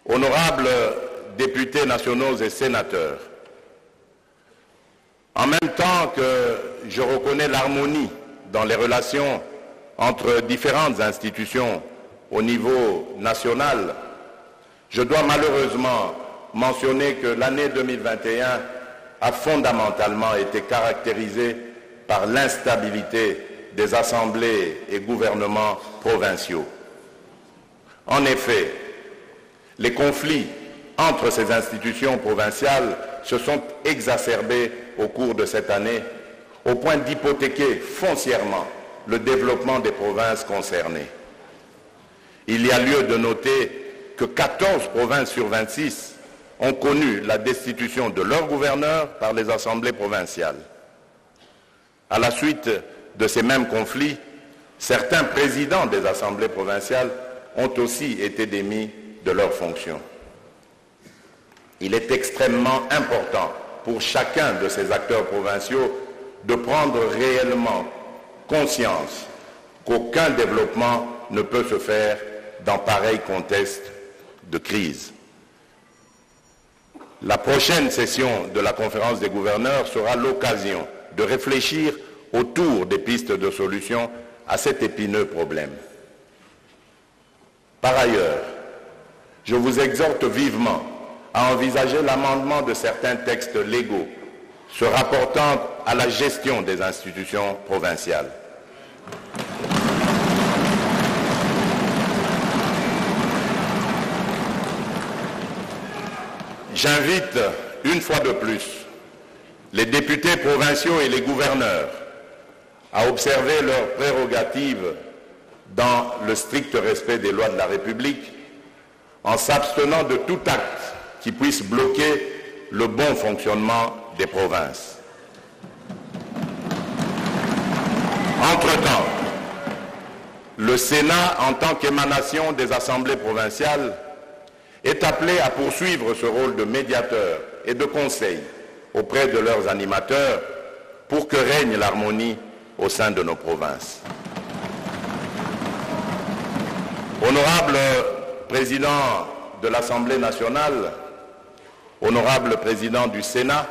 Honorables députés nationaux et sénateurs, en même temps que je reconnais l'harmonie dans les relations entre différentes institutions au niveau national, je dois malheureusement mentionner que l'année 2021 a fondamentalement été caractérisée par l'instabilité des assemblées et gouvernements provinciaux. En effet, les conflits entre ces institutions provinciales se sont exacerbés au cours de cette année, au point d'hypothéquer foncièrement le développement des provinces concernées. Il y a lieu de noter que 14 provinces sur 26 ont connu la destitution de leur gouverneur par les assemblées provinciales. À la suite de ces mêmes conflits, certains présidents des assemblées provinciales ont aussi été démis de leurs fonctions. Il est extrêmement important pour chacun de ces acteurs provinciaux de prendre réellement conscience qu'aucun développement ne peut se faire dans pareil contexte de crise. La prochaine session de la conférence des gouverneurs sera l'occasion de réfléchir autour des pistes de solution à cet épineux problème. Par ailleurs, je vous exhorte vivement à envisager l'amendement de certains textes légaux se rapportant à la gestion des institutions provinciales. J'invite une fois de plus les députés provinciaux et les gouverneurs à observer leurs prérogatives dans le strict respect des lois de la République, en s'abstenant de tout acte qui puisse bloquer le bon fonctionnement des provinces. Entre-temps, le Sénat, en tant qu'émanation des assemblées provinciales, est appelé à poursuivre ce rôle de médiateur et de conseil auprès de leurs animateurs pour que règne l'harmonie au sein de nos provinces. Honorable président de l'Assemblée nationale, honorable président du Sénat,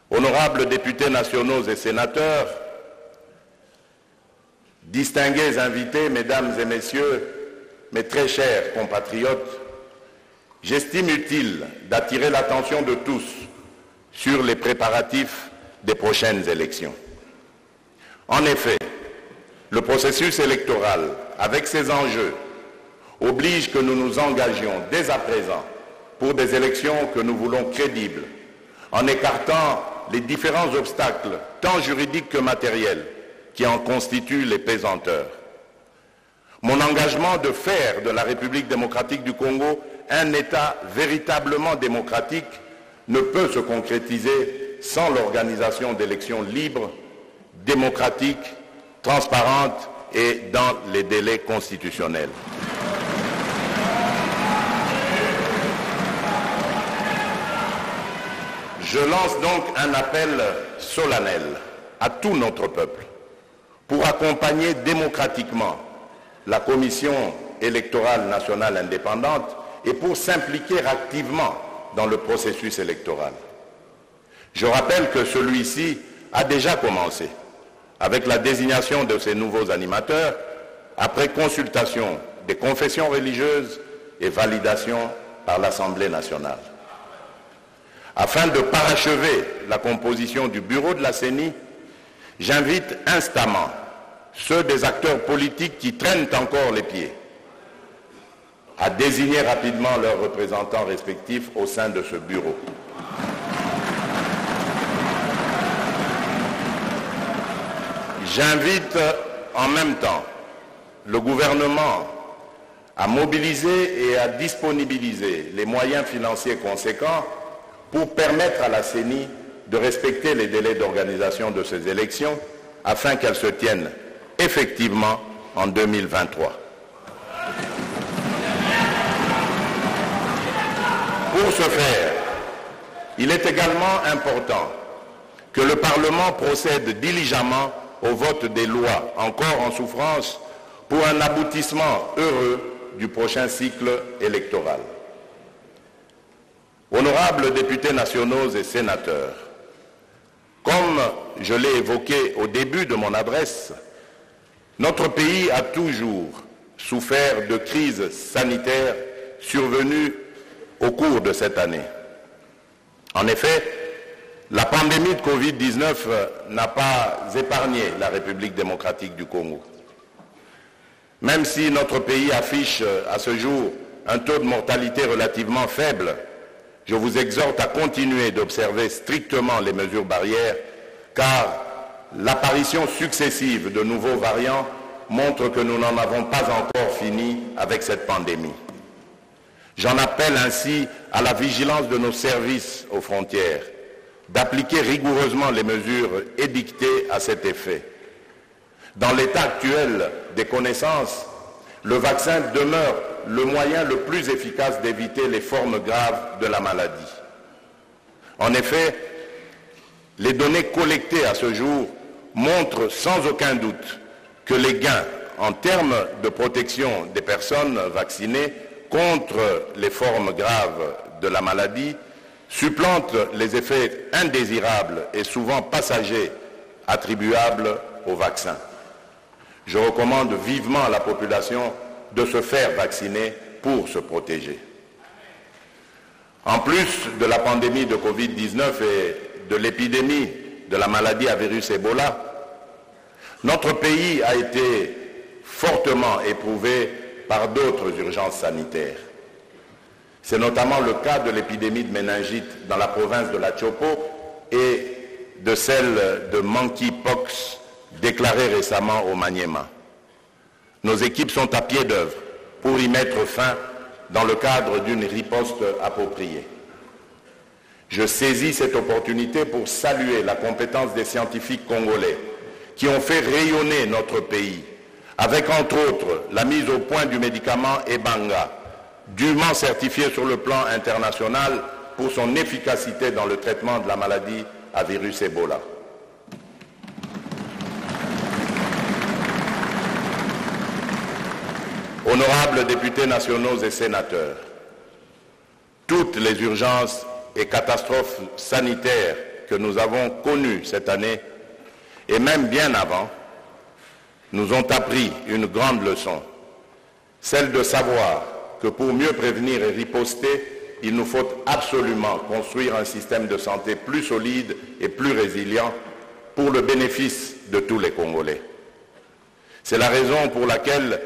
honorables députés nationaux et sénateurs, distingués invités, mesdames et messieurs, mes très chers compatriotes, j'estime utile d'attirer l'attention de tous sur les préparatifs des prochaines élections. En effet, le processus électoral, avec ses enjeux, oblige que nous nous engagions dès à présent pour des élections que nous voulons crédibles, en écartant les différents obstacles, tant juridiques que matériels, qui en constituent les pesanteurs. Mon engagement de faire de la République démocratique du Congo un État véritablement démocratique ne peut se concrétiser sans l'organisation d'élections libres, démocratiques, transparentes et dans les délais constitutionnels. Je lance donc un appel solennel à tout notre peuple pour accompagner démocratiquement la Commission électorale nationale indépendante et pour s'impliquer activement dans le processus électoral. Je rappelle que celui-ci a déjà commencé avec la désignation de ces nouveaux animateurs après consultation des confessions religieuses et validation par l'Assemblée nationale. Afin de parachever la composition du bureau de la CENI, j'invite instamment ceux des acteurs politiques qui traînent encore les pieds à désigner rapidement leurs représentants respectifs au sein de ce bureau. J'invite en même temps le gouvernement à mobiliser et à disponibiliser les moyens financiers conséquents pour permettre à la CENI de respecter les délais d'organisation de ces élections afin qu'elles se tiennent effectivement en 2023. Pour ce faire, il est également important que le Parlement procède diligemment au vote des lois encore en souffrance pour un aboutissement heureux du prochain cycle électoral. Honorables députés nationaux et sénateurs, comme je l'ai évoqué au début de mon adresse, notre pays a toujours souffert de crises sanitaires survenues au cours de cette année. En effet, la pandémie de Covid-19 n'a pas épargné la République démocratique du Congo. Même si notre pays affiche à ce jour un taux de mortalité relativement faible, je vous exhorte à continuer d'observer strictement les mesures barrières, car l'apparition successive de nouveaux variants montre que nous n'en avons pas encore fini avec cette pandémie. J'en appelle ainsi à la vigilance de nos services aux frontières, d'appliquer rigoureusement les mesures édictées à cet effet. Dans l'état actuel des connaissances, le vaccin demeure le moyen le plus efficace d'éviter les formes graves de la maladie. En effet, les données collectées à ce jour montrent sans aucun doute que les gains en termes de protection des personnes vaccinées contre les formes graves de la maladie supplantent les effets indésirables et souvent passagers attribuables au vaccin. Je recommande vivement à la population de se faire vacciner pour se protéger. En plus de la pandémie de Covid-19 et de l'épidémie de la maladie à virus Ebola, notre pays a été fortement éprouvé par d'autres urgences sanitaires. C'est notamment le cas de l'épidémie de méningite dans la province de la Chopo et de celle de monkeypox déclarée récemment au Maniema. Nos équipes sont à pied d'œuvre pour y mettre fin dans le cadre d'une riposte appropriée. Je saisis cette opportunité pour saluer la compétence des scientifiques congolais qui ont fait rayonner notre pays, avec entre autres la mise au point du médicament Ebanga, dûment certifié sur le plan international pour son efficacité dans le traitement de la maladie à virus Ebola. Honorables députés nationaux et sénateurs, toutes les urgences et catastrophes sanitaires que nous avons connues cette année, et même bien avant, nous ont appris une grande leçon, celle de savoir que pour mieux prévenir et riposter, il nous faut absolument construire un système de santé plus solide et plus résilient pour le bénéfice de tous les Congolais. C'est la raison pour laquelle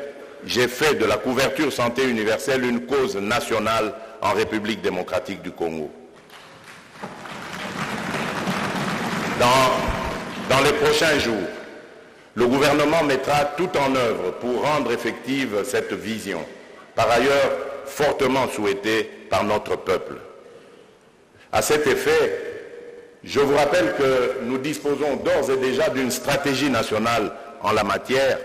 j'ai fait de la couverture santé universelle une cause nationale en République démocratique du Congo. Dans les prochains jours, le gouvernement mettra tout en œuvre pour rendre effective cette vision, par ailleurs fortement souhaitée par notre peuple. À cet effet, je vous rappelle que nous disposons d'ores et déjà d'une stratégie nationale en la matière,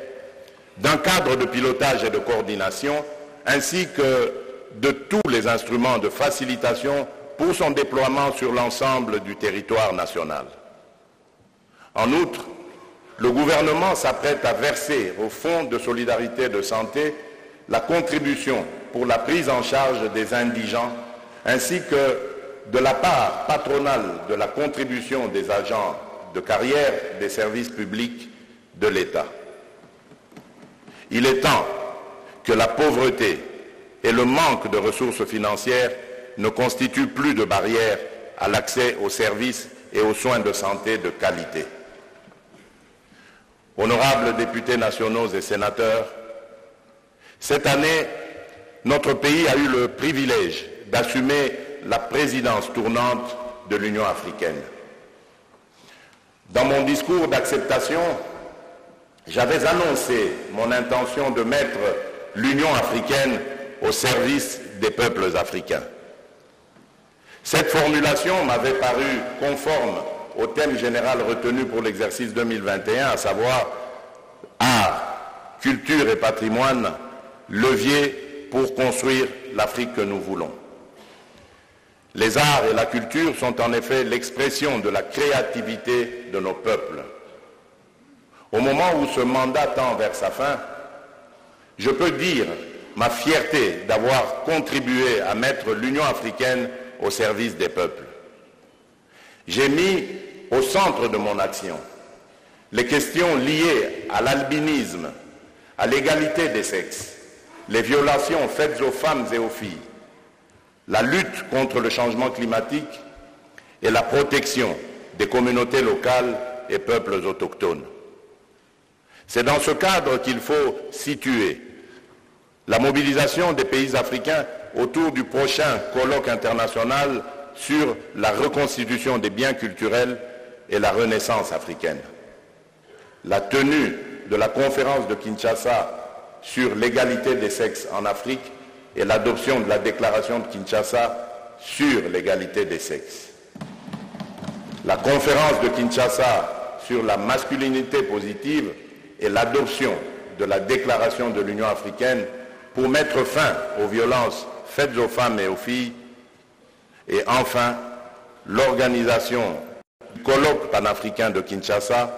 d'un cadre de pilotage et de coordination, ainsi que de tous les instruments de facilitation pour son déploiement sur l'ensemble du territoire national. En outre, le gouvernement s'apprête à verser au Fonds de solidarité de santé la contribution pour la prise en charge des indigents, ainsi que de la part patronale de la contribution des agents de carrière des services publics de l'État. Il est temps que la pauvreté et le manque de ressources financières ne constituent plus de barrières à l'accès aux services et aux soins de santé de qualité. Honorables députés nationaux et sénateurs, cette année, notre pays a eu le privilège d'assumer la présidence tournante de l'Union africaine. Dans mon discours d'acceptation, j'avais annoncé mon intention de mettre l'Union africaine au service des peuples africains. Cette formulation m'avait paru conforme au thème général retenu pour l'exercice 2021, à savoir art, culture et patrimoine, levier pour construire l'Afrique que nous voulons. Les arts et la culture sont en effet l'expression de la créativité de nos peuples. Au moment où ce mandat tend vers sa fin, je peux dire ma fierté d'avoir contribué à mettre l'Union africaine au service des peuples. J'ai mis au centre de mon action les questions liées à l'albinisme, à l'égalité des sexes, les violations faites aux femmes et aux filles, la lutte contre le changement climatique et la protection des communautés locales et peuples autochtones. C'est dans ce cadre qu'il faut situer la mobilisation des pays africains autour du prochain colloque international sur la reconstitution des biens culturels et la renaissance africaine. La tenue de la conférence de Kinshasa sur l'égalité des sexes en Afrique et l'adoption de la déclaration de Kinshasa sur l'égalité des sexes. La conférence de Kinshasa sur la masculinité positive et l'adoption de la déclaration de l'Union africaine pour mettre fin aux violences faites aux femmes et aux filles. Et enfin, l'organisation du colloque panafricain de Kinshasa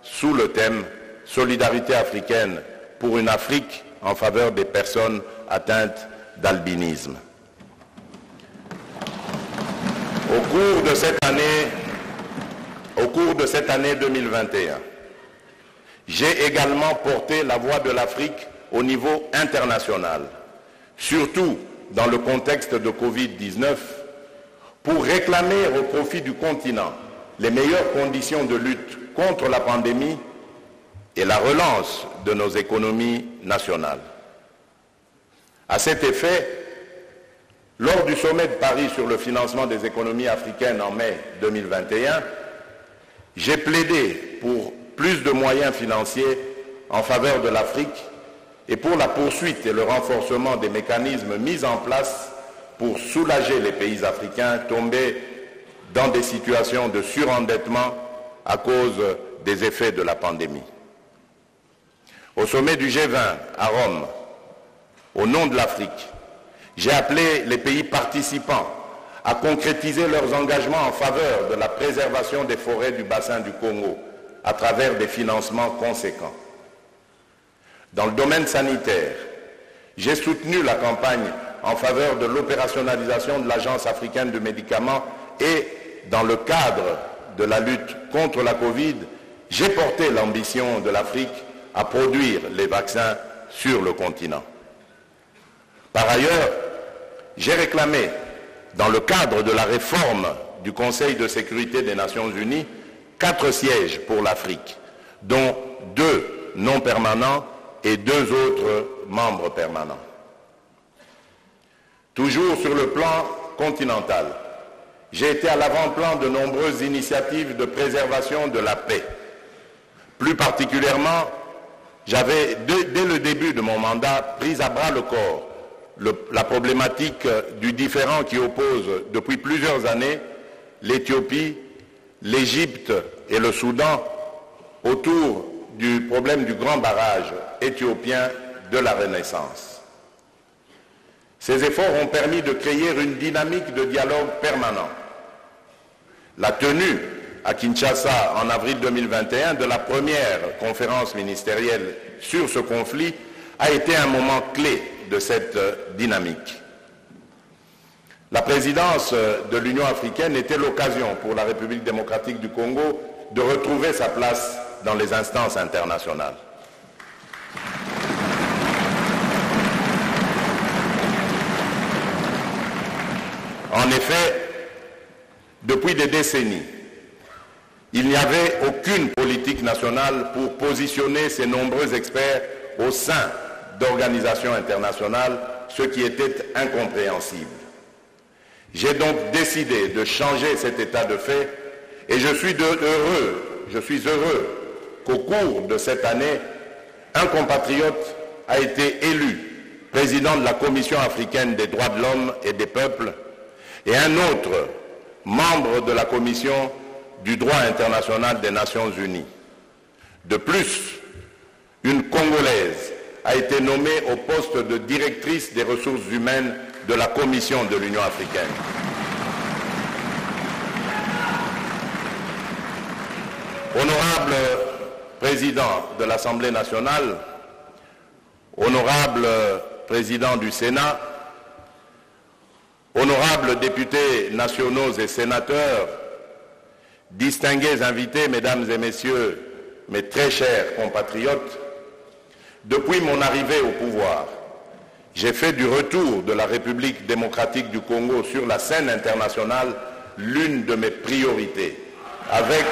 sous le thème « Solidarité africaine pour une Afrique en faveur des personnes atteintes d'albinisme ». Au cours de cette année 2021, j'ai également porté la voix de l'Afrique au niveau international, surtout dans le contexte de Covid-19, pour réclamer au profit du continent les meilleures conditions de lutte contre la pandémie et la relance de nos économies nationales. À cet effet, lors du sommet de Paris sur le financement des économies africaines en mai 2021, j'ai plaidé pour plus de moyens financiers en faveur de l'Afrique et pour la poursuite et le renforcement des mécanismes mis en place pour soulager les pays africains tombés dans des situations de surendettement à cause des effets de la pandémie. Au sommet du G20 à Rome, au nom de l'Afrique, j'ai appelé les pays participants à concrétiser leurs engagements en faveur de la préservation des forêts du bassin du Congo à travers des financements conséquents. Dans le domaine sanitaire, j'ai soutenu la campagne en faveur de l'opérationnalisation de l'Agence africaine de médicaments et, dans le cadre de la lutte contre la Covid, j'ai porté l'ambition de l'Afrique à produire les vaccins sur le continent. Par ailleurs, j'ai réclamé, dans le cadre de la réforme du Conseil de sécurité des Nations Unies, 4 sièges pour l'Afrique, dont 2 non permanents et 2 autres membres permanents. Toujours sur le plan continental, j'ai été à l'avant-plan de nombreuses initiatives de préservation de la paix. Plus particulièrement, j'avais, dès le début de mon mandat, pris à bras le corps la problématique du différend qui oppose depuis plusieurs années l'Éthiopie, l'Égypte et le Soudan autour du problème du grand barrage éthiopien de la Renaissance. Ces efforts ont permis de créer une dynamique de dialogue permanent. La tenue à Kinshasa en avril 2021 de la première conférence ministérielle sur ce conflit a été un moment clé de cette dynamique. La présidence de l'Union africaine était l'occasion pour la République démocratique du Congo de retrouver sa place dans les instances internationales. En effet, depuis des décennies, il n'y avait aucune politique nationale pour positionner ces nombreux experts au sein d'organisations internationales, ce qui était incompréhensible. J'ai donc décidé de changer cet état de fait et je suis heureux qu'au cours de cette année, un compatriote a été élu président de la Commission africaine des droits de l'homme et des peuples et un autre membre de la Commission du droit international des Nations Unies. De plus, une Congolaise a été nommée au poste de directrice des ressources humaines de la Commission de l'Union africaine. Honorable président de l'Assemblée nationale, honorable président du Sénat, honorables députés nationaux et sénateurs, distingués invités, mesdames et messieurs, mes très chers compatriotes, depuis mon arrivée au pouvoir, j'ai fait du retour de la République démocratique du Congo sur la scène internationale l'une de mes priorités, avec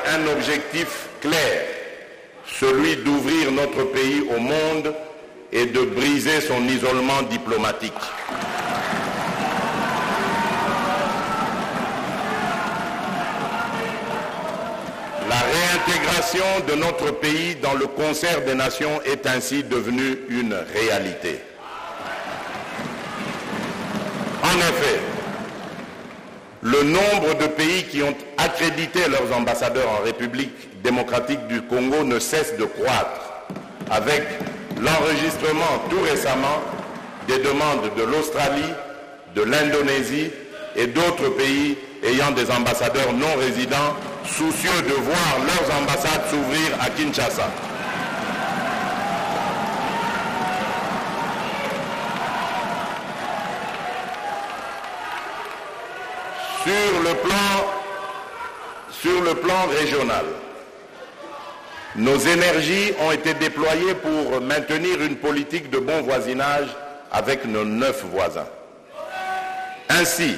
un objectif clair, celui d'ouvrir notre pays au monde et de briser son isolement diplomatique. La réintégration de notre pays dans le concert des nations est ainsi devenue une réalité. En effet, le nombre de pays qui ont accrédité leurs ambassadeurs en République démocratique du Congo ne cesse de croître, avec l'enregistrement tout récemment des demandes de l'Australie, de l'Indonésie et d'autres pays ayant des ambassadeurs non résidents soucieux de voir leurs ambassades s'ouvrir à Kinshasa. Sur le plan régional, nos énergies ont été déployées pour maintenir une politique de bon voisinage avec nos 9 voisins. Ainsi,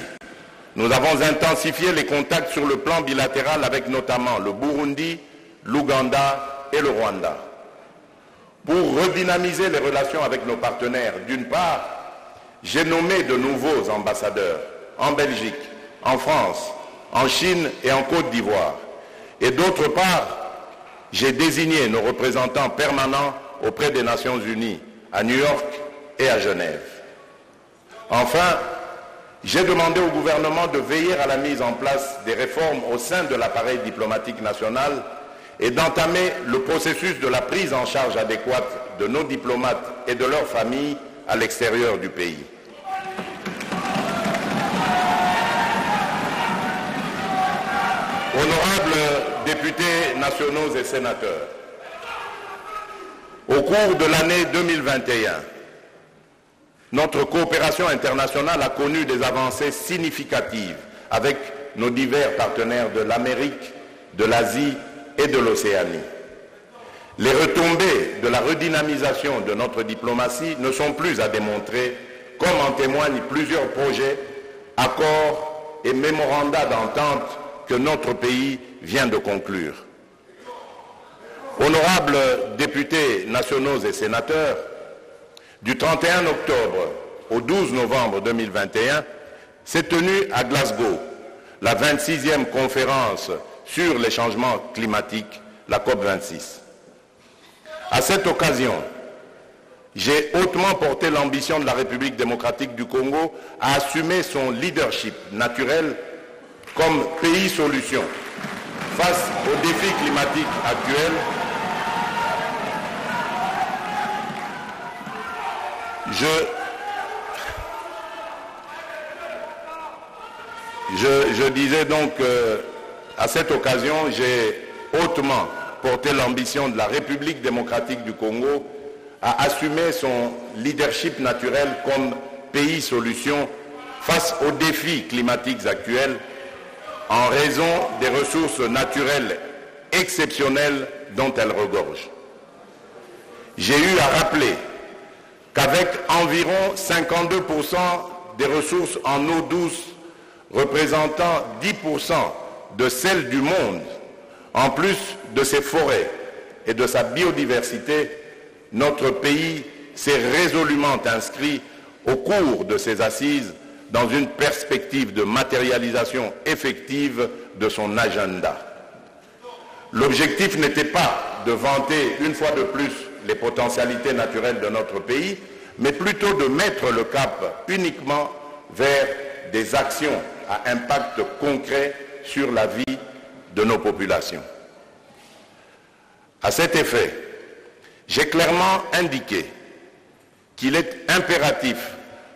nous avons intensifié les contacts sur le plan bilatéral avec notamment le Burundi, l'Ouganda et le Rwanda. Pour redynamiser les relations avec nos partenaires, d'une part, j'ai nommé de nouveaux ambassadeurs en Belgique, en France, en Chine et en Côte d'Ivoire. Et d'autre part, j'ai désigné nos représentants permanents auprès des Nations Unies, à New York et à Genève. Enfin, j'ai demandé au gouvernement de veiller à la mise en place des réformes au sein de l'appareil diplomatique national et d'entamer le processus de la prise en charge adéquate de nos diplomates et de leurs familles à l'extérieur du pays. Honorables députés nationaux et sénateurs, au cours de l'année 2021, notre coopération internationale a connu des avancées significatives avec nos divers partenaires de l'Amérique, de l'Asie et de l'Océanie. Les retombées de la redynamisation de notre diplomatie ne sont plus à démontrer, comme en témoignent plusieurs projets, accords et mémorandats d'entente que notre pays vient de conclure. Honorables députés nationaux et sénateurs, du 31 octobre au 12 novembre 2021, s'est tenue à Glasgow la 26e conférence sur les changements climatiques, la COP26. À cette occasion, j'ai hautement porté l'ambition de la République démocratique du Congo à assumer son leadership naturel comme pays solution face aux défis climatiques actuels. Je disais donc à cette occasion, j'ai hautement porté l'ambition de la République démocratique du Congo à assumer son leadership naturel comme pays solution face aux défis climatiques actuels en raison des ressources naturelles exceptionnelles dont elle regorge. J'ai eu à rappeler qu'avec environ 52% des ressources en eau douce représentant 10% de celles du monde, en plus de ses forêts et de sa biodiversité, notre pays s'est résolument inscrit au cours de ses assises dans une perspective de matérialisation effective de son agenda. L'objectif n'était pas de vanter une fois de plus les potentialités naturelles de notre pays, mais plutôt de mettre le cap uniquement vers des actions à impact concret sur la vie de nos populations. À cet effet, j'ai clairement indiqué qu'il est impératif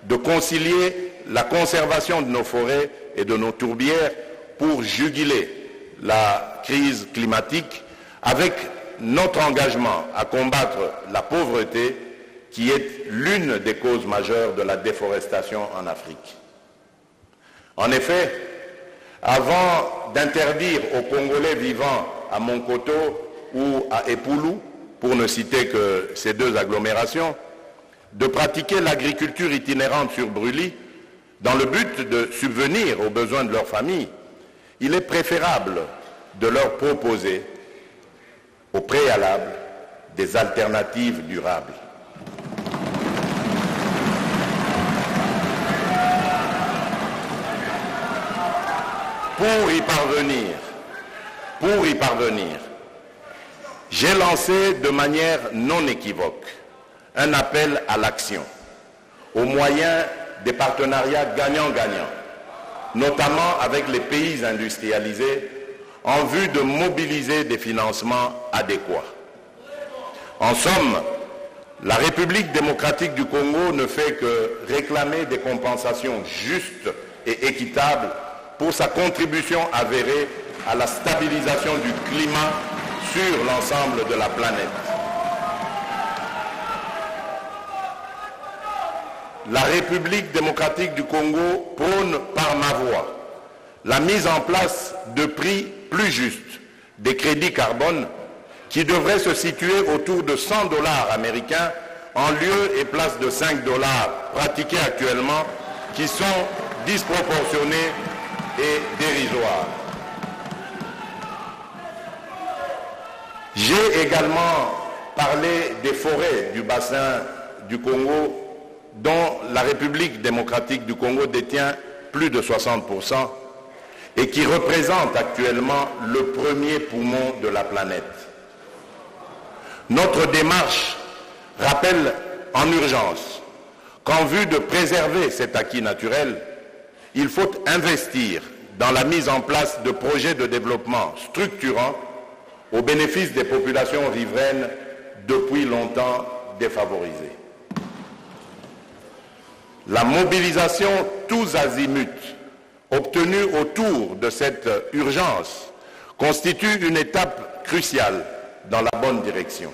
de concilier la conservation de nos forêts et de nos tourbières pour juguler la crise climatique avec notre engagement à combattre la pauvreté qui est l'une des causes majeures de la déforestation en Afrique. En effet, avant d'interdire aux Congolais vivant à Monkoto ou à Epoulou, pour ne citer que ces deux agglomérations, de pratiquer l'agriculture itinérante sur brûlis dans le but de subvenir aux besoins de leur famille, il est préférable de leur proposer au préalable des alternatives durables. Pour y parvenir, j'ai lancé de manière non équivoque un appel à l'action, au moyen des partenariats gagnant-gagnant, notamment avec les pays industrialisés, en vue de mobiliser des financements adéquats. En somme, la République démocratique du Congo ne fait que réclamer des compensations justes et équitables pour sa contribution avérée à la stabilisation du climat sur l'ensemble de la planète. La République démocratique du Congo prône par ma voix la mise en place de prix plus justes des crédits carbone qui devraient se situer autour de 100 $ américains en lieu et place de 5 $ pratiqués actuellement, qui sont disproportionnés et dérisoires. J'ai également parlé des forêts du bassin du Congo dont la République démocratique du Congo détient plus de 60% et qui représente actuellement le premier poumon de la planète. Notre démarche rappelle en urgence qu'en vue de préserver cet acquis naturel, il faut investir dans la mise en place de projets de développement structurants au bénéfice des populations riveraines depuis longtemps défavorisées. La mobilisation tous azimuts obtenue autour de cette urgence constitue une étape cruciale dans la bonne direction.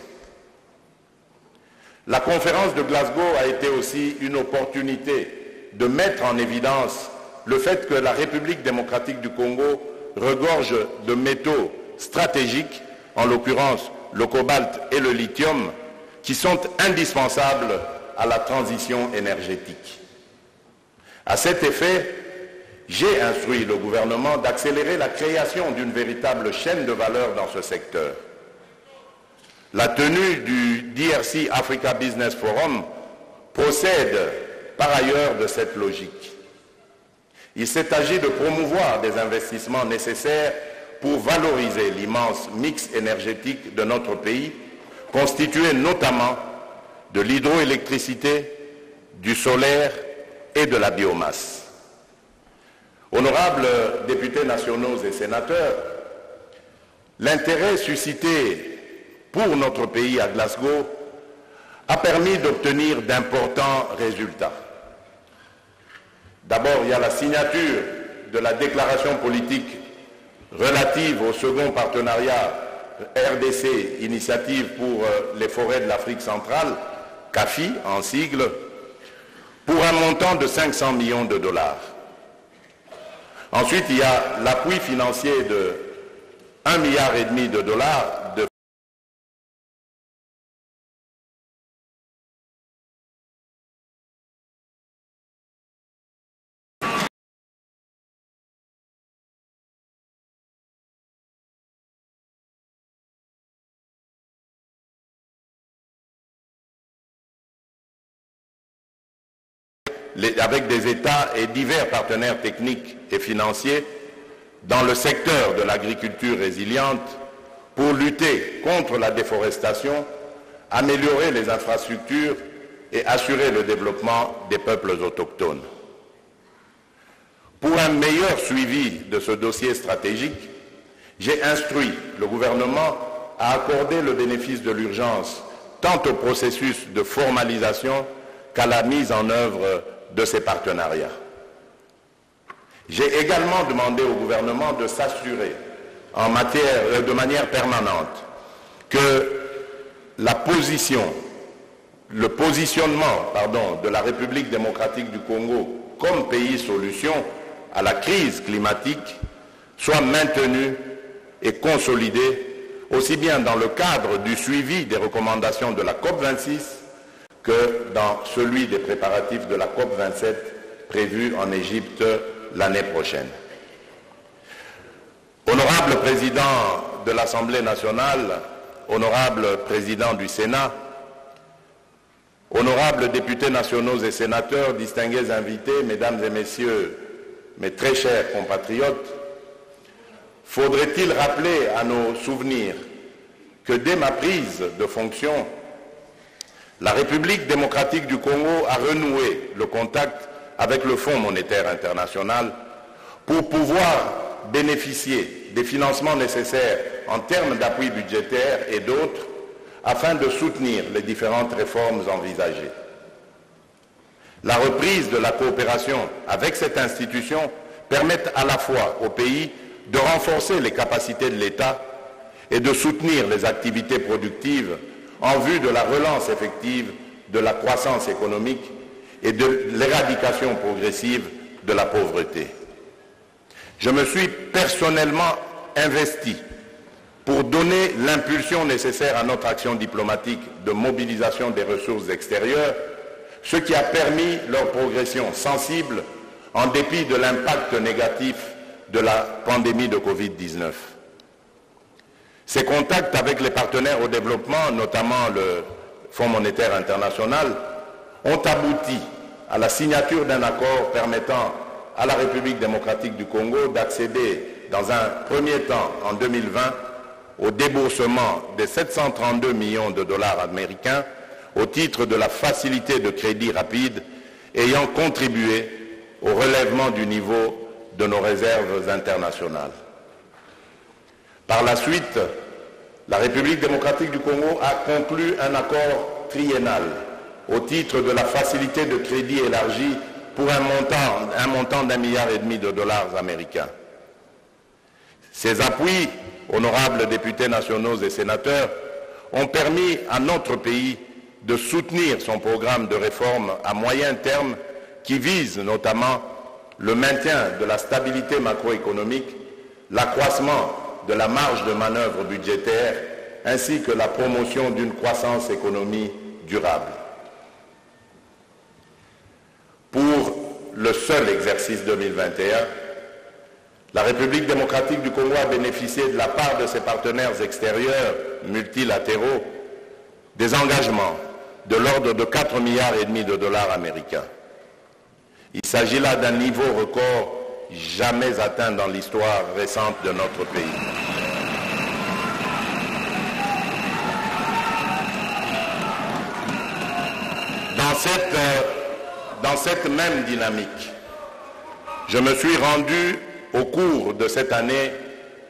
La conférence de Glasgow a été aussi une opportunité de mettre en évidence le fait que la République démocratique du Congo regorge de métaux stratégiques, en l'occurrence le cobalt et le lithium, qui sont indispensables à la transition énergétique. À cet effet, j'ai instruit le gouvernement d'accélérer la création d'une véritable chaîne de valeur dans ce secteur. La tenue du DRC Africa Business Forum procède par ailleurs de cette logique. Il s'est agi de promouvoir des investissements nécessaires pour valoriser l'immense mix énergétique de notre pays, constitué notamment de l'hydroélectricité, du solaire et de la biomasse. Honorables députés nationaux et sénateurs, l'intérêt suscité pour notre pays à Glasgow a permis d'obtenir d'importants résultats. D'abord, il y a la signature de la déclaration politique relative au second partenariat RDC, Initiative pour les forêts de l'Afrique centrale, CAFI en sigle, pour un montant de 500 millions de dollars. Ensuite, il y a l'appui financier de 1,5 milliard de dollars de avec des États et divers partenaires techniques et financiers dans le secteur de l'agriculture résiliente pour lutter contre la déforestation, améliorer les infrastructures et assurer le développement des peuples autochtones. Pour un meilleur suivi de ce dossier stratégique, j'ai instruit le gouvernement à accorder le bénéfice de l'urgence tant au processus de formalisation qu'à la mise en œuvre de ces partenariats. J'ai également demandé au gouvernement de s'assurer de manière permanente que le positionnement de la République démocratique du Congo comme pays solution à la crise climatique soit maintenu et consolidé, aussi bien dans le cadre du suivi des recommandations de la COP26 que dans celui des préparatifs de la COP27 prévue en Égypte l'année prochaine. Honorable Président de l'Assemblée nationale, honorable Président du Sénat, honorables députés nationaux et sénateurs, distingués invités, Mesdames et Messieurs, mes très chers compatriotes, faudrait-il rappeler à nos souvenirs que dès ma prise de fonction, la République démocratique du Congo a renoué le contact avec le Fonds monétaire international pour pouvoir bénéficier des financements nécessaires en termes d'appui budgétaire et d'autres afin de soutenir les différentes réformes envisagées. La reprise de la coopération avec cette institution permet à la fois au pays de renforcer les capacités de l'État et de soutenir les activités productives en vue de la relance effective de la croissance économique et de l'éradication progressive de la pauvreté. Je me suis personnellement investi pour donner l'impulsion nécessaire à notre action diplomatique de mobilisation des ressources extérieures, ce qui a permis leur progression sensible en dépit de l'impact négatif de la pandémie de Covid-19. Ces contacts avec les partenaires au développement, notamment le Fonds monétaire international, ont abouti à la signature d'un accord permettant à la République démocratique du Congo d'accéder dans un premier temps, en 2020, au déboursement des 732 millions de dollars américains au titre de la facilité de crédit rapide ayant contribué au relèvement du niveau de nos réserves internationales. Par la suite, la République démocratique du Congo a conclu un accord triennal au titre de la facilité de crédit élargie pour un montant d'1,5 milliard de dollars américains. Ces appuis, honorables députés nationaux et sénateurs, ont permis à notre pays de soutenir son programme de réforme à moyen terme qui vise notamment le maintien de la stabilité macroéconomique, l'accroissement de la marge de manœuvre budgétaire ainsi que la promotion d'une croissance économique durable. Pour le seul exercice 2021, la République démocratique du Congo a bénéficié de la part de ses partenaires extérieurs multilatéraux des engagements de l'ordre de 4,5 milliards de dollars américains. Il s'agit là d'un niveau record jamais atteint dans l'histoire récente de notre pays. Dans cette même dynamique, je me suis rendu au cours de cette année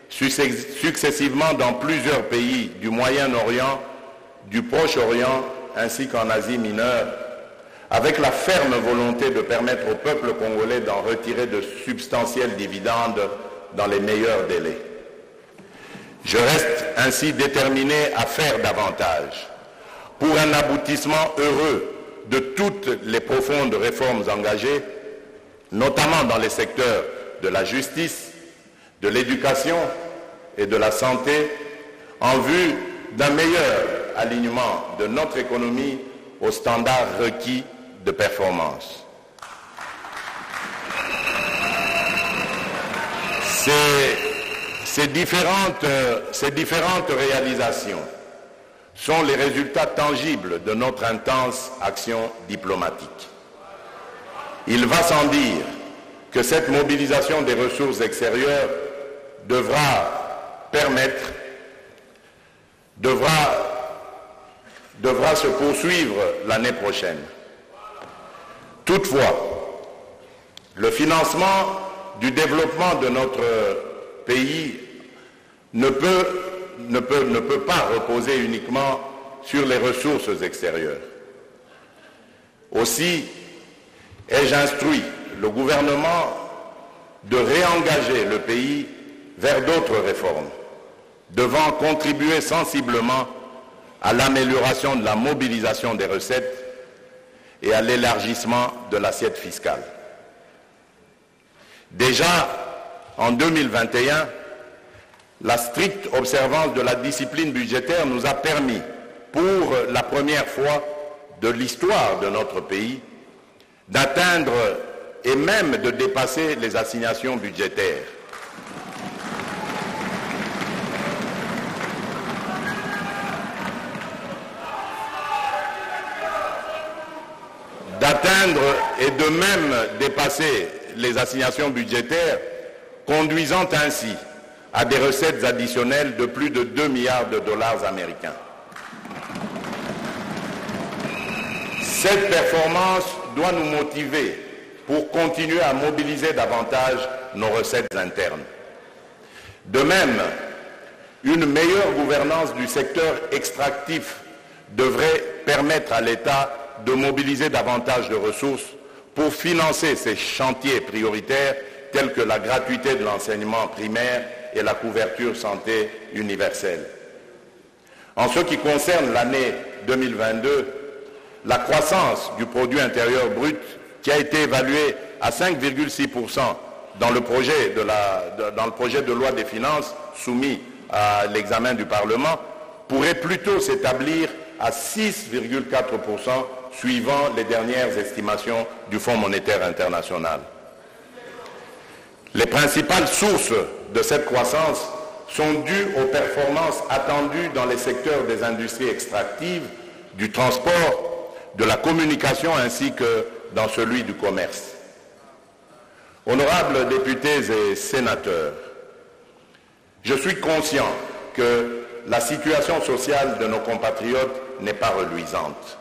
successivement dans plusieurs pays du Moyen-Orient, du Proche-Orient ainsi qu'en Asie mineure, avec la ferme volonté de permettre au peuple congolais d'en retirer de substantiels dividendes dans les meilleurs délais. Je reste ainsi déterminé à faire davantage pour un aboutissement heureux de toutes les profondes réformes engagées, notamment dans les secteurs de la justice, de l'éducation et de la santé, en vue d'un meilleur alignement de notre économie aux standards requis de performance. Ces différentes réalisations sont les résultats tangibles de notre intense action diplomatique. Il va sans dire que cette mobilisation des ressources extérieures devra se poursuivre l'année prochaine. Toutefois, le financement du développement de notre pays ne peut pas reposer uniquement sur les ressources extérieures. Aussi, ai-je instruit le gouvernement de réengager le pays vers d'autres réformes, devant contribuer sensiblement à l'amélioration de la mobilisation des recettes et à l'élargissement de l'assiette fiscale. Déjà, en 2021, la stricte observance de la discipline budgétaire nous a permis, pour la première fois de l'histoire de notre pays, d'atteindre et même de dépasser les assignations budgétaires. D'atteindre et de même dépasser les assignations budgétaires, conduisant ainsi à des recettes additionnelles de plus de 2 milliards de dollars américains. Cette performance doit nous motiver pour continuer à mobiliser davantage nos recettes internes. De même, une meilleure gouvernance du secteur extractif devrait permettre à l'État de mobiliser davantage de ressources pour financer ces chantiers prioritaires tels que la gratuité de l'enseignement primaire et la couverture santé universelle. En ce qui concerne l'année 2022, la croissance du produit intérieur brut, qui a été évalué à 5,6% dans le projet de loi des finances soumis à l'examen du Parlement, pourrait plutôt s'établir à 6,4% suivant les dernières estimations du Fonds monétaire international. Les principales sources de cette croissance sont dues aux performances attendues dans les secteurs des industries extractives, du transport, de la communication ainsi que dans celui du commerce. Honorables députés et sénateurs, je suis conscient que la situation sociale de nos compatriotes n'est pas reluisante.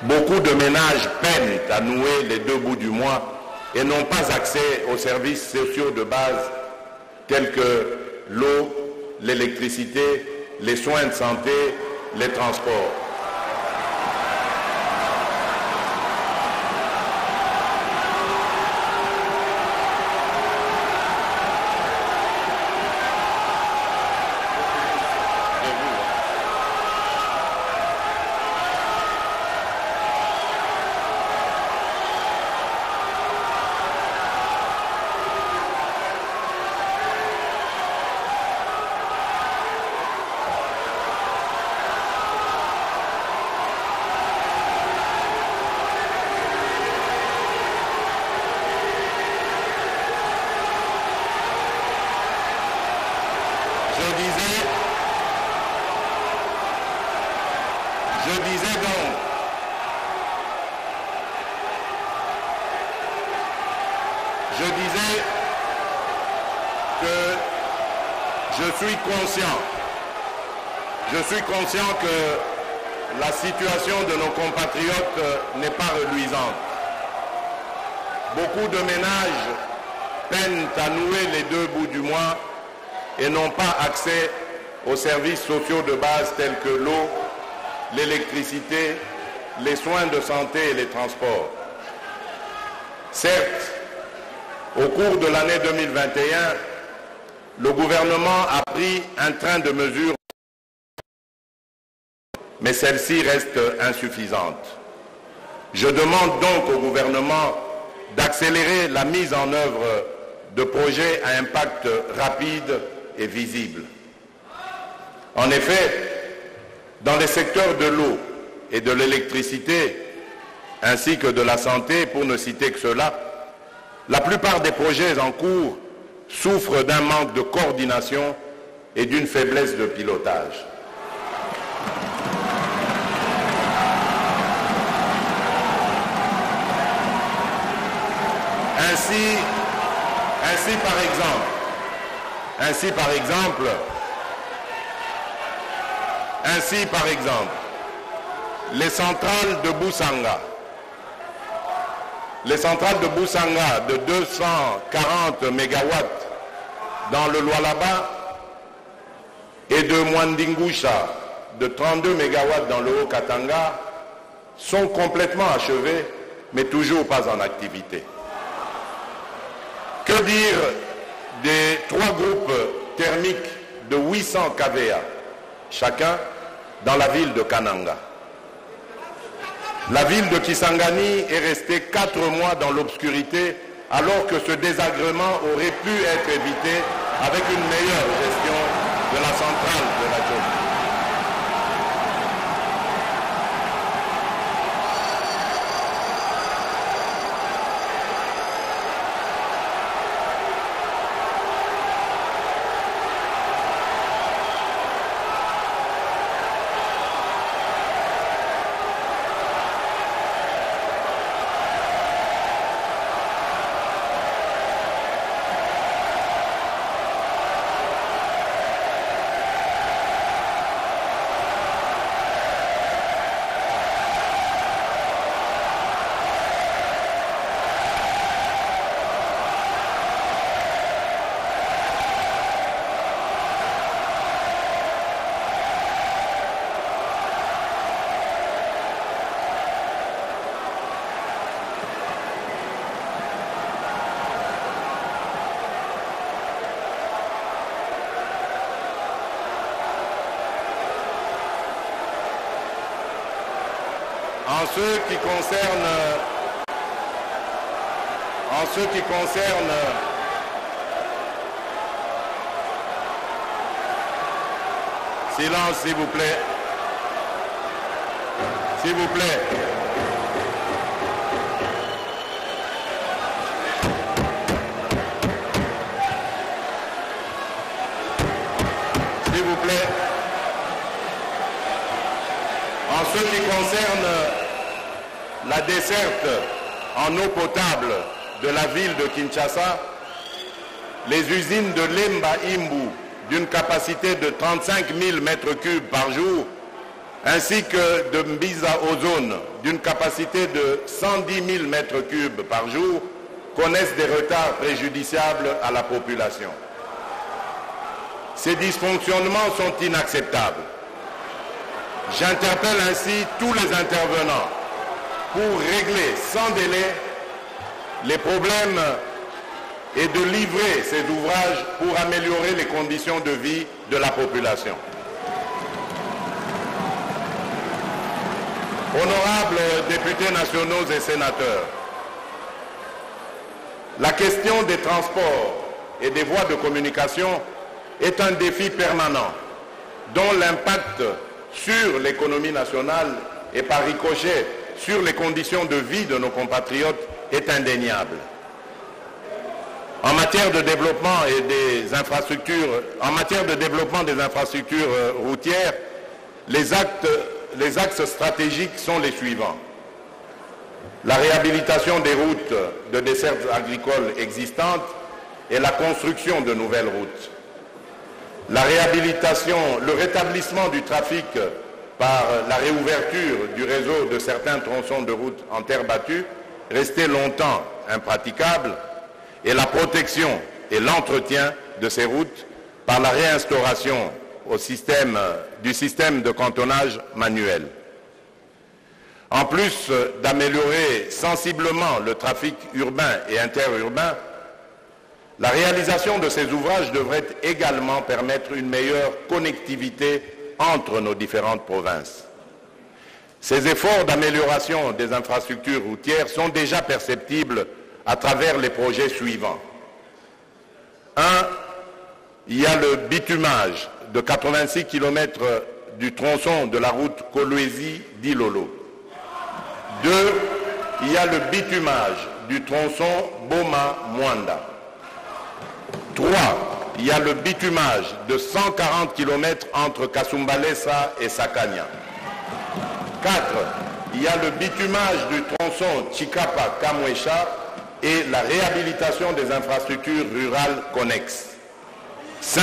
Beaucoup de ménages peinent à nouer les deux bouts du mois et n'ont pas accès aux services sociaux de base tels que l'eau, l'électricité, les soins de santé, les transports. Je disais que je suis conscient que la situation de nos compatriotes n'est pas reluisante. Beaucoup de ménages peinent à nouer les deux bouts du mois et n'ont pas accès aux services sociaux de base tels que l'eau, l'électricité, les soins de santé et les transports. Certes, au cours de l'année 2021, le gouvernement a pris un train de mesures, mais celle-ci reste insuffisante. Je demande donc au gouvernement d'accélérer la mise en œuvre de projets à impact rapide et visible. En effet, dans les secteurs de l'eau et de l'électricité, ainsi que de la santé, pour ne citer que cela, la plupart des projets en cours souffrent d'un manque de coordination et d'une faiblesse de pilotage. Ainsi par exemple, les centrales de Boussanga, de 240 MW dans le Lualaba et de Mwandingusha de 32 MW dans le Haut-Katanga sont complètement achevées, mais toujours pas en activité. Que dire des 3 groupes thermiques de 800 kVA chacun dans la ville de Kananga? La ville de Kisangani est restée 4 mois dans l'obscurité alors que ce désagrément aurait pu être évité avec une meilleure gestion de la centrale de la zone. En ce qui concerne silence, s'il vous plaît. S'il vous plaît. S'il vous plaît. En ce qui concerne la desserte en eau potable de la ville de Kinshasa, les usines de Lemba Imbu d'une capacité de 35 000 m3 par jour, ainsi que de Mbiza Ozone d'une capacité de 110 000 m3 par jour, connaissent des retards préjudiciables à la population. Ces dysfonctionnements sont inacceptables. J'interpelle ainsi tous les intervenants pour régler sans délai les problèmes et de livrer ces ouvrages pour améliorer les conditions de vie de la population. Honorables députés nationaux et sénateurs, la question des transports et des voies de communication est un défi permanent dont l'impact sur l'économie nationale et par ricochet sur les conditions de vie de nos compatriotes est indéniable. En matière de développement des infrastructures routières, les axes stratégiques sont les suivants. La réhabilitation des routes de desserte agricole existantes et la construction de nouvelles routes. La réhabilitation, le rétablissement du trafic par la réouverture du réseau de certains tronçons de route en terre battue, restés longtemps impraticables, et la protection et l'entretien de ces routes par la réinstauration du système de cantonnage manuel. En plus d'améliorer sensiblement le trafic urbain et interurbain, la réalisation de ces ouvrages devrait également permettre une meilleure connectivité entre nos différentes provinces. Ces efforts d'amélioration des infrastructures routières sont déjà perceptibles à travers les projets suivants. 1. Il y a le bitumage de 86 km du tronçon de la route Kolwezi-Dilolo. 2. Il y a le bitumage du tronçon Boma-Mwanda. 3. Il y a le bitumage de 140 km entre Kasumbalesa et Sakanya. 4. Il y a le bitumage du tronçon Chikapa-Kamwesha et la réhabilitation des infrastructures rurales connexes. 5.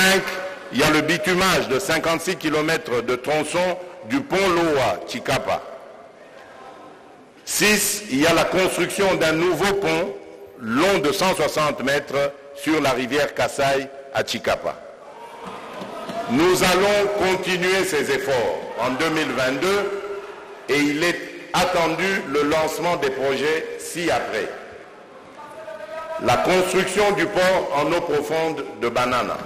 Il y a le bitumage de 56 km de tronçon du pont Loa-Chikapa. 6. Il y a la construction d'un nouveau pont long de 160 mètres sur la rivière Kasaï à Chikapa. Nous allons continuer ces efforts en 2022 et il est attendu le lancement des projets ci-après. La construction du port en eau profonde de Banana.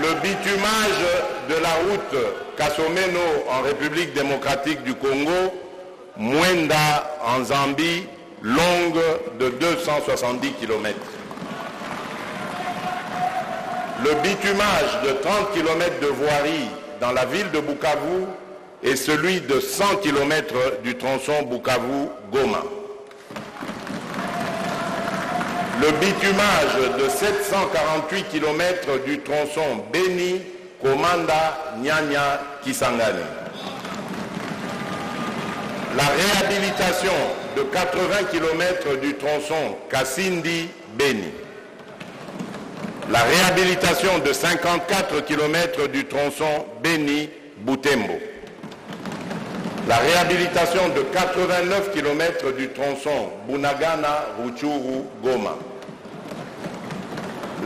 Le bitumage de la route Kasomeno en République démocratique du Congo, Mwenda en Zambie, longue de 270 km. Le bitumage de 30 km de voirie dans la ville de Bukavu et celui de 100 km du tronçon Bukavu-Goma. Le bitumage de 748 km du tronçon Beni, Komanda, Nyanya, Kisangani. La réhabilitation de 80 km du tronçon Kasindi, Beni. La réhabilitation de 54 km du tronçon Beni, Butembo. La réhabilitation de 89 km du tronçon Bunagana, Ruchuru, Goma.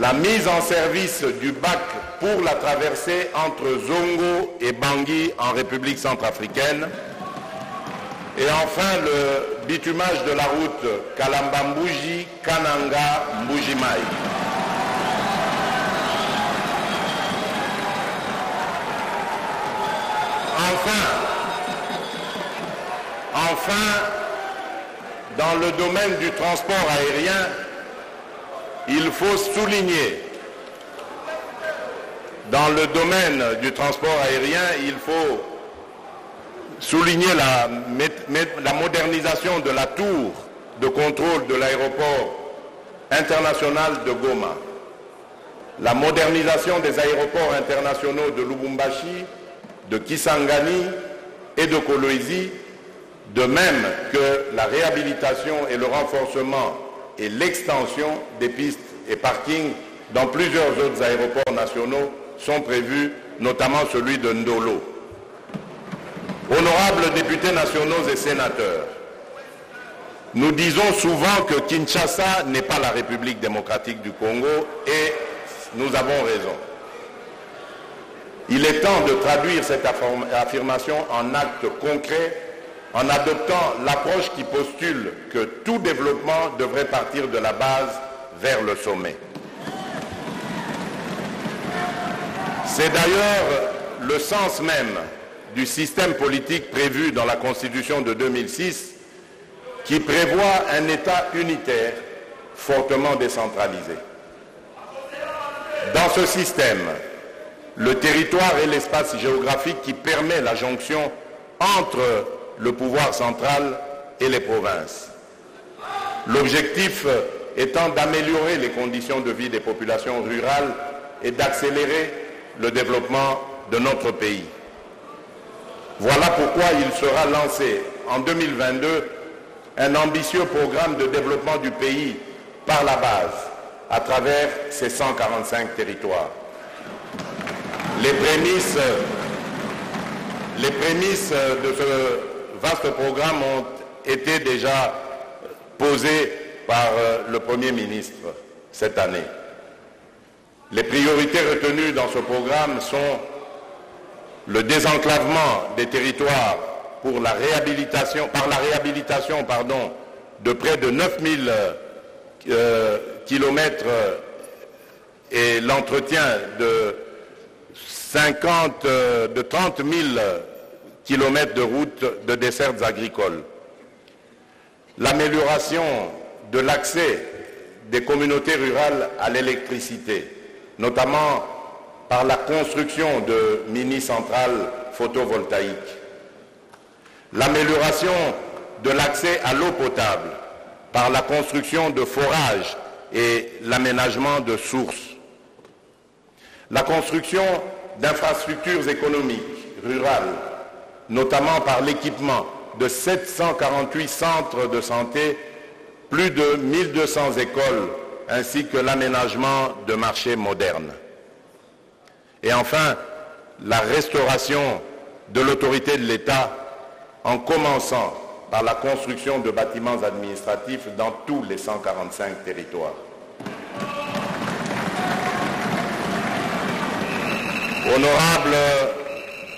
La mise en service du bac pour la traversée entre Zongo et Bangui en République centrafricaine. Et enfin, le bitumage de la route Kalambambuji, Kananga, Mbujimai. Enfin, dans le domaine du transport aérien, il faut souligner, la modernisation de la tour de contrôle de l'aéroport international de Goma, la modernisation des aéroports internationaux de Lubumbashi, de Kisangani et de Kolwezi, de même que la réhabilitation et le renforcement et l'extension des pistes et parkings dans plusieurs autres aéroports nationaux sont prévus, notamment celui de Ndolo. Honorables députés nationaux et sénateurs, nous disons souvent que Kinshasa n'est pas la République démocratique du Congo et nous avons raison. Il est temps de traduire cette affirmation en actes concrets en adoptant l'approche qui postule que tout développement devrait partir de la base vers le sommet. C'est d'ailleurs le sens même du système politique prévu dans la Constitution de 2006 qui prévoit un État unitaire fortement décentralisé. Dans ce système, Le territoire est l'espace géographique qui permet la jonction entre le pouvoir central et les provinces. L'objectif étant d'améliorer les conditions de vie des populations rurales et d'accélérer le développement de notre pays. Voilà pourquoi il sera lancé en 2022 un ambitieux programme de développement du pays par la base à travers ces 145 territoires. Les prémices de ce vaste programme ont été déjà posées par le Premier ministre cette année. Les priorités retenues dans ce programme sont le désenclavement des territoires par la réhabilitation de près de 9000 kilomètres et l'entretien de 30 000 kilomètres de routes de dessertes agricoles. L'amélioration de l'accès des communautés rurales à l'électricité, notamment par la construction de mini-centrales photovoltaïques. L'amélioration de l'accès à l'eau potable par la construction de forages et l'aménagement de sources. La construction d'infrastructures économiques rurales, notamment par l'équipement de 748 centres de santé, plus de 1200 écoles, ainsi que l'aménagement de marchés modernes. Et enfin, la restauration de l'autorité de l'État en commençant par la construction de bâtiments administratifs dans tous les 145 territoires. Honorable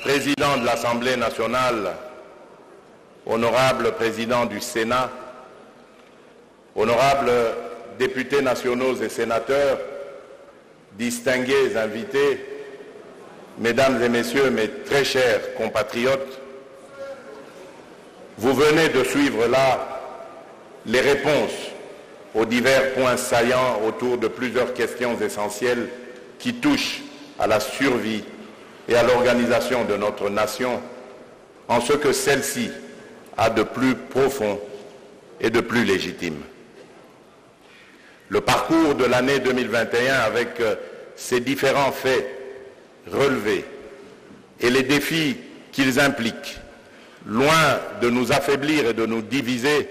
Président de l'Assemblée nationale, honorable Président du Sénat, honorables députés nationaux et sénateurs, distingués invités, Mesdames et Messieurs, mes très chers compatriotes, vous venez de suivre là les réponses aux divers points saillants autour de plusieurs questions essentielles qui touchent à la survie et à l'organisation de notre nation en ce que celle-ci a de plus profond et de plus légitime. Le parcours de l'année 2021 avec ses différents faits relevés et les défis qu'ils impliquent, loin de nous affaiblir et de nous diviser,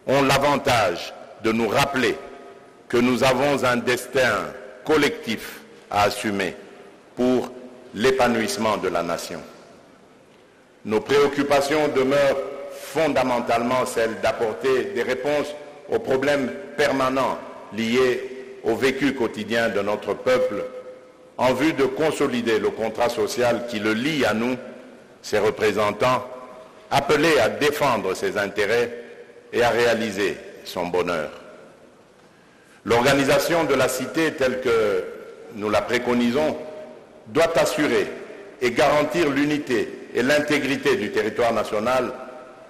ont l'avantage de nous rappeler que nous avons un destin collectif à assumer pour l'épanouissement de la nation. Nos préoccupations demeurent fondamentalement celles d'apporter des réponses aux problèmes permanents liés au vécu quotidien de notre peuple en vue de consolider le contrat social qui le lie à nous, ses représentants, appelés à défendre ses intérêts et à réaliser son bonheur. L'organisation de la cité telle que nous la préconisons doit assurer et garantir l'unité et l'intégrité du territoire national,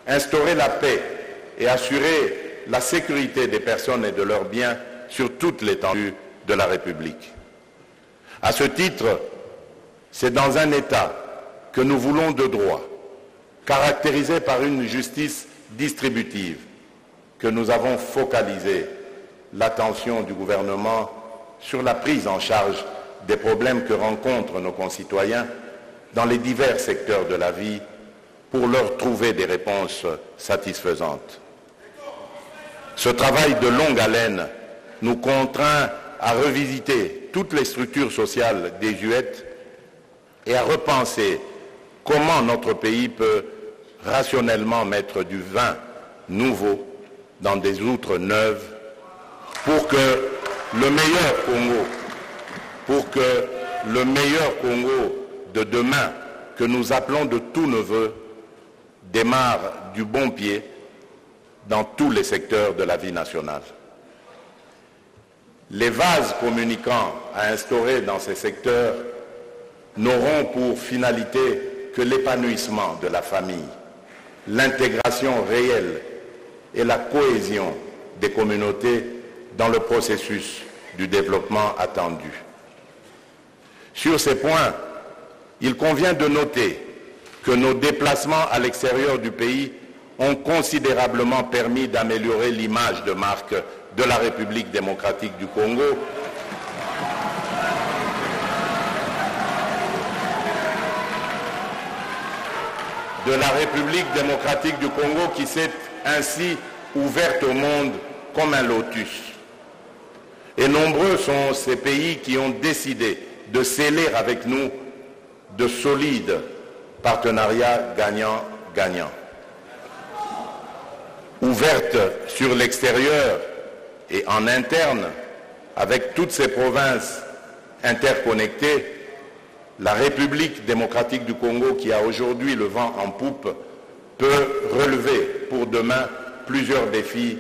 instaurer la paix et assurer la sécurité des personnes et de leurs biens sur toute l'étendue de la République. À ce titre, c'est dans un État que nous voulons de droit, caractérisé par une justice distributive, que nous avons focalisé l'attention du gouvernement sur la prise en charge des problèmes que rencontrent nos concitoyens dans les divers secteurs de la vie pour leur trouver des réponses satisfaisantes. Ce travail de longue haleine nous contraint à revisiter toutes les structures sociales désuètes et à repenser comment notre pays peut rationnellement mettre du vin nouveau dans des outres neuves pour que le meilleur Congo de demain que nous appelons de tous nos vœux démarre du bon pied dans tous les secteurs de la vie nationale. Les vases communicants à instaurer dans ces secteurs n'auront pour finalité que l'épanouissement de la famille, l'intégration réelle et la cohésion des communautés dans le processus du développement attendu. Sur ces points, il convient de noter que nos déplacements à l'extérieur du pays ont considérablement permis d'améliorer l'image de marque de la République démocratique du Congo qui s'est ainsi ouverte au monde comme un lotus. Et nombreux sont ces pays qui ont décidé de sceller avec nous de solides partenariats gagnant-gagnant. Ouverte sur l'extérieur et en interne, avec toutes ces provinces interconnectées, la République démocratique du Congo, qui a aujourd'hui le vent en poupe, peut relever pour demain plusieurs défis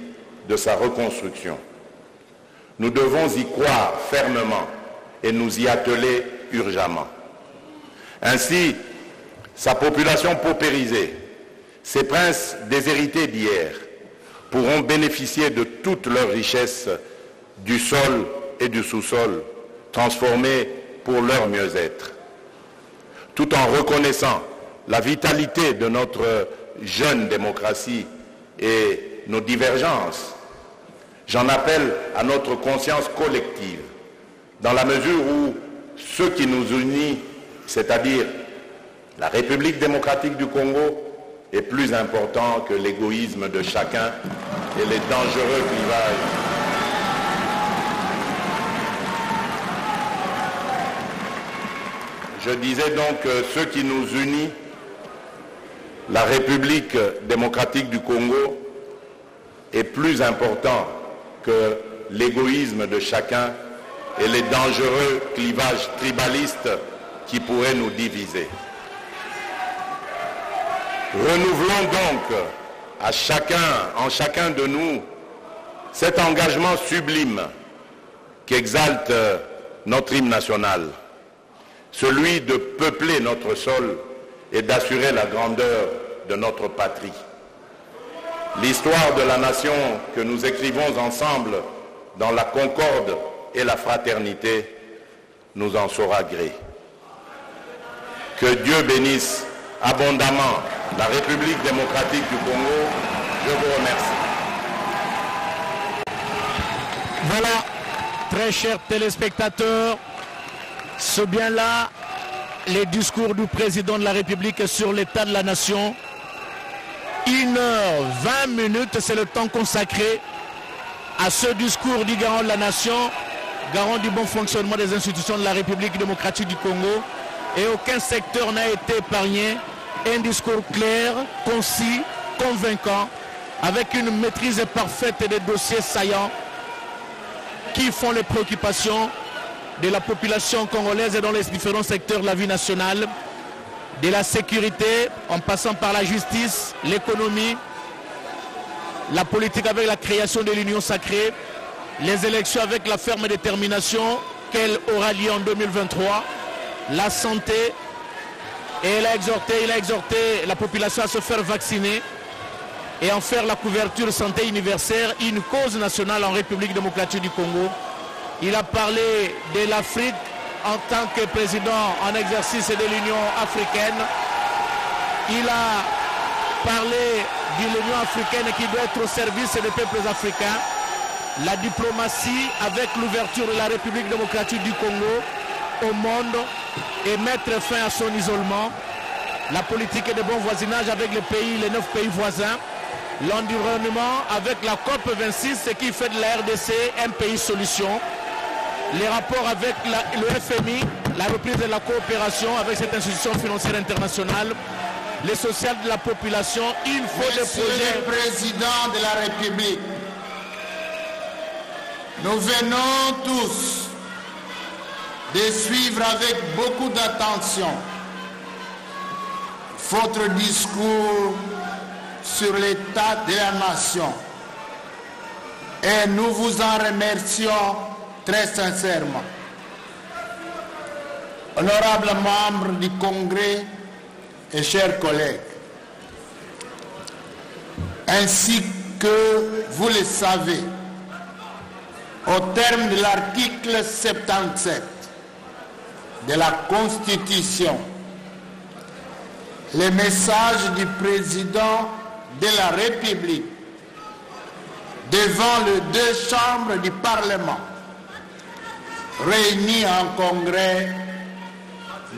de sa reconstruction. Nous devons y croire fermement et nous y atteler urgemment. Ainsi, sa population paupérisée, ses princes déshérités d'hier, pourront bénéficier de toutes leurs richesses du sol et du sous-sol, transformées pour leur mieux-être. Tout en reconnaissant la vitalité de notre jeune démocratie et nos divergences, j'en appelle à notre conscience collective, dans la mesure où ce qui nous unit, c'est-à-dire la République démocratique du Congo, est plus important que l'égoïsme de chacun et les dangereux clivages. Je disais donc que ce qui nous unit, la République démocratique du Congo, est plus important que l'égoïsme de chacun et les dangereux clivages tribalistes qui pourraient nous diviser. Renouvelons donc en chacun de nous cet engagement sublime qui exalte notre hymne national, celui de peupler notre sol et d'assurer la grandeur de notre patrie. L'histoire de la nation que nous écrivons ensemble dans la concorde et la fraternité nous en saura gré. Que Dieu bénisse abondamment la République démocratique du Congo. Je vous remercie. Voilà, très chers téléspectateurs, c'est bien là les discours du président de la République sur l'état de la nation. 1h20, c'est le temps consacré à ce discours du garant de la nation, garant du bon fonctionnement des institutions de la République démocratique du Congo. Et aucun secteur n'a été épargné. Un discours clair, concis, convaincant, avec une maîtrise parfaite des dossiers saillants qui font les préoccupations de la population congolaise et dans les différents secteurs de la vie nationale, de la sécurité, en passant par la justice, l'économie, la politique avec la création de l'Union sacrée, les élections avec la ferme détermination qu'elle aura lieu en 2023, la santé, et il a exhorté la population à se faire vacciner et en faire la couverture santé universelle, une cause nationale en République démocratique du Congo. Il a parlé de l'Afrique en tant que président en exercice de l'Union africaine. Il a parlé de l'Union africaine qui doit être au service des peuples africains. La diplomatie avec l'ouverture de la République démocratique du Congo au monde et mettre fin à son isolement. La politique de bon voisinage avec les 9 pays voisins. L'environnement avec la COP26, ce qui fait de la RDC un pays solution. Les rapports avec le FMI, la reprise de la coopération avec cette institution financière internationale, les social de la population, il faut des projets. Monsieur le Président de la République, nous venons tous de suivre avec beaucoup d'attention votre discours sur l'état de la nation. Et nous vous en remercions très sincèrement. Honorables membres du Congrès et chers collègues, ainsi que vous le savez, au terme de l'article 77 de la Constitution, les messages du président de la République devant les deux chambres du Parlement réunies en congrès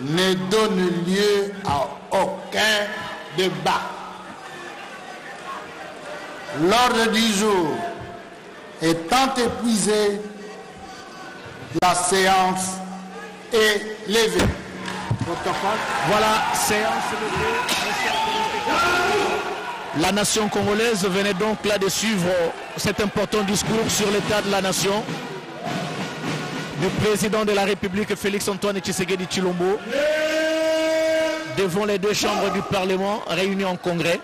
ne donnent lieu à aucun débat. L'ordre du jour étant épuisé, la séance est levée. Voilà, séance levée. La nation congolaise venait donc là de suivre cet important discours sur l'état de la nation du président de la République Félix-Antoine Tshisekedi Tshilombo devant les deux chambres du Parlement réunies en congrès.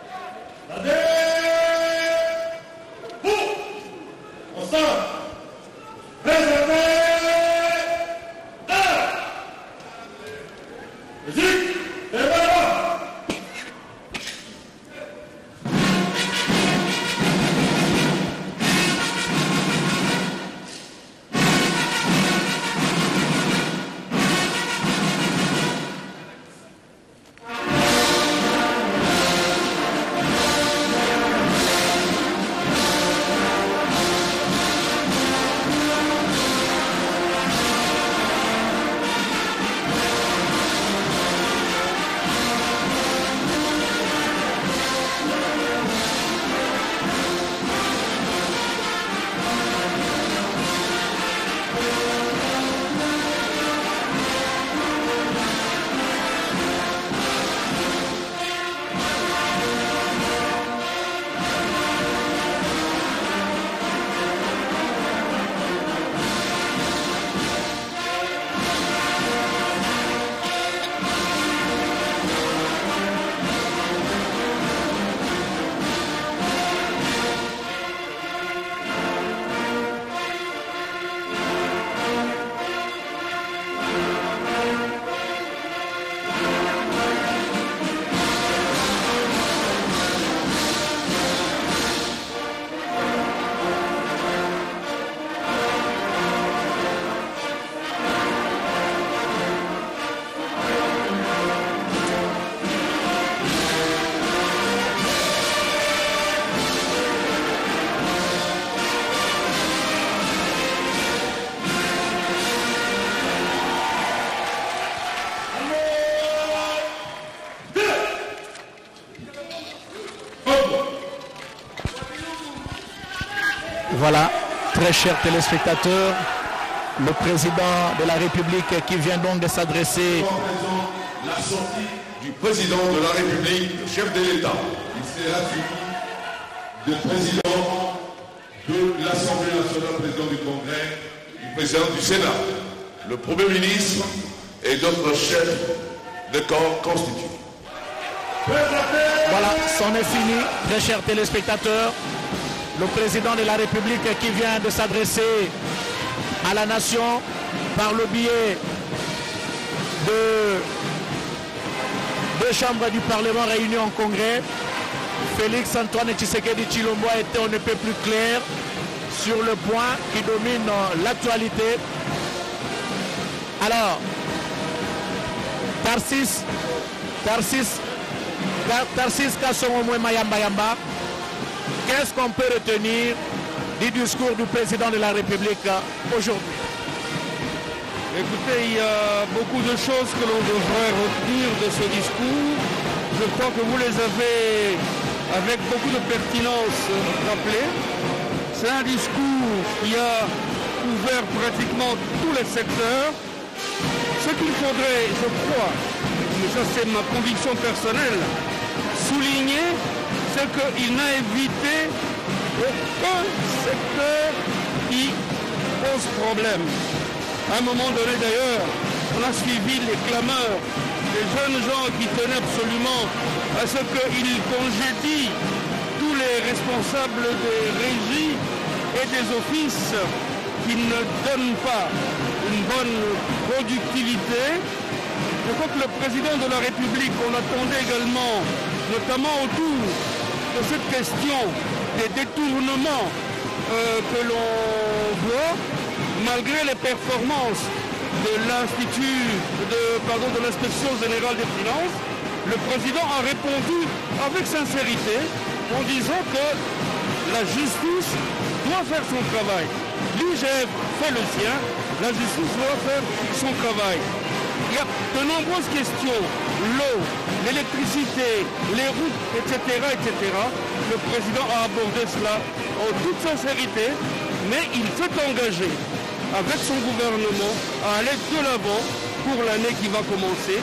Voilà, très chers téléspectateurs, le président de la République qui vient donc de s'adresser. La sortie du président de la République, chef de l'État. Il sera suivi du président de l'Assemblée nationale, président du Congrès, du président du Sénat, le Premier ministre et d'autres chefs de corps constitués. Voilà, c'en est fini, très chers téléspectateurs. Le président de la République qui vient de s'adresser à la nation par le biais de deux chambres du Parlement réunies en congrès. Félix-Antoine Tshisekedi Tshilombo a été on ne peut plus clair sur le point qui domine l'actualité. Alors, Tarsis Kasongo Mayamba Yamba, qu'est-ce qu'on peut retenir du discours du président de la République aujourd'hui? Écoutez, il y a beaucoup de choses que l'on devrait retenir de ce discours. Je crois que vous les avez, avec beaucoup de pertinence, rappelés. C'est un discours qui a couvert pratiquement tous les secteurs. Ce qu'il faudrait, je crois, mais ça c'est ma conviction personnelle, souligner, c'est qu'il n'a évité aucun secteur qui pose problème. À un moment donné d'ailleurs, on a suivi les clameurs des jeunes gens qui tenaient absolument à ce qu'ils congédient tous les responsables des régies et des offices qui ne donnent pas une bonne productivité. Je crois que le président de la République, on l'attendait également, notamment autour de cette question des détournements que l'on voit, malgré les performances de l'inspection générale des finances, le président a répondu avec sincérité en disant que la justice doit faire son travail. L'IGF fait le sien, la justice doit faire son travail. Il y a de nombreuses questions, l'eau, l'électricité, les routes, etc., etc. Le président a abordé cela en toute sincérité, mais il s'est engagé avec son gouvernement à aller de l'avant pour l'année qui va commencer.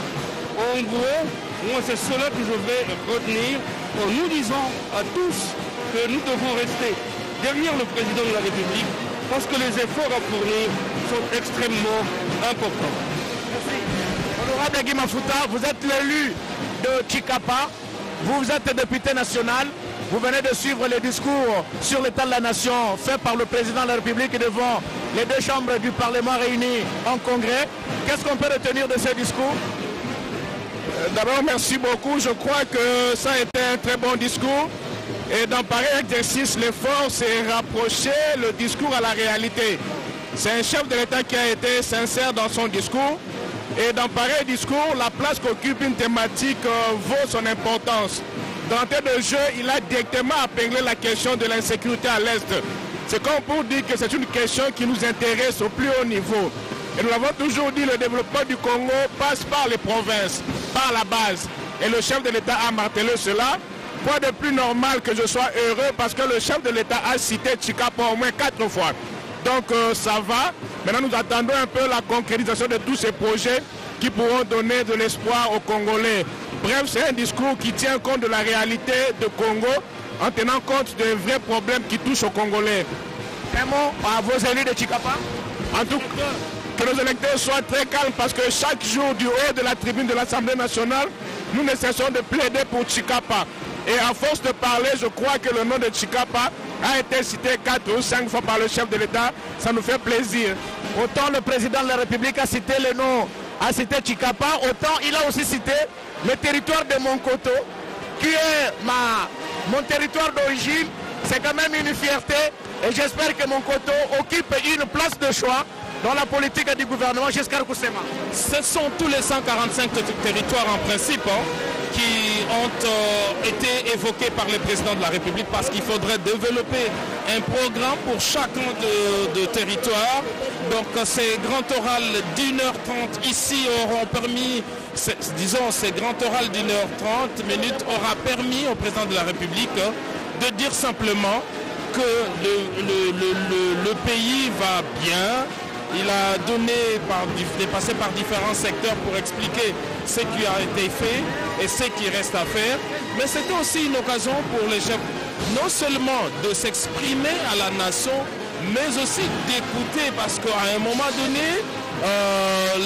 En gros, moi c'est cela que je vais retenir en nous disant à tous que nous devons rester derrière le président de la République parce que les efforts à fournir sont extrêmement importants. Merci. Honorable Guy Mafuta, vous êtes l'élu de Chikapa, vous êtes député national, vous venez de suivre les discours sur l'état de la nation fait par le président de la République devant les deux chambres du Parlement réunies en congrès. Qu'est-ce qu'on peut retenir de ces discours? D'abord, merci beaucoup. Je crois que ça a été un très bon discours. Et dans pareil exercice, l'effort c'est rapprocher le discours à la réalité. C'est un chef de l'État qui a été sincère dans son discours. Et dans pareil discours, la place qu'occupe une thématique vaut son importance. D'entrée de jeu, il a directement appelé la question de l'insécurité à l'Est. C'est comme pour dire que c'est une question qui nous intéresse au plus haut niveau. Et nous l'avons toujours dit, le développement du Congo passe par les provinces, par la base. Et le chef de l'État a martelé cela. Quoi de plus normal que je sois heureux parce que le chef de l'État a cité Chikapa au moins 4 fois. Donc ça va. Maintenant nous attendons un peu la concrétisation de tous ces projets qui pourront donner de l'espoir aux Congolais. Bref, c'est un discours qui tient compte de la réalité de Congo en tenant compte des vrais problèmes qui touchent aux Congolais. Un mot à vos élus de Chikapa. En tout cas, que nos électeurs soient très calmes parce que chaque jour du haut de la tribune de l'Assemblée nationale, nous ne cessons de plaider pour Chikapa. Et à force de parler, je crois que le nom de Chikapa a été cité 4 ou 5 fois par le chef de l'État. Ça nous fait plaisir. Autant le président de la République a cité le nom, a cité Chikapa, autant il a aussi cité le territoire de Monkoto, qui est mon territoire d'origine. C'est quand même une fierté et j'espère que Monkoto occupe une place de choix dans la politique du gouvernement Giscard Koussema. Ce sont tous les 145 territoires en principe qui ont été évoqués par le président de la République parce qu'il faudrait développer un programme pour chacun de territoires. Donc ces grands orales d'1h30 ici auront permis, disons ces grands orales d'1h30 minutes aura permis au président de la République de dire simplement que le pays va bien. Il a passé par différents secteurs pour expliquer ce qui a été fait et ce qui reste à faire. Mais c'était aussi une occasion pour les chefs non seulement de s'exprimer à la nation, mais aussi d'écouter parce qu'à un moment donné,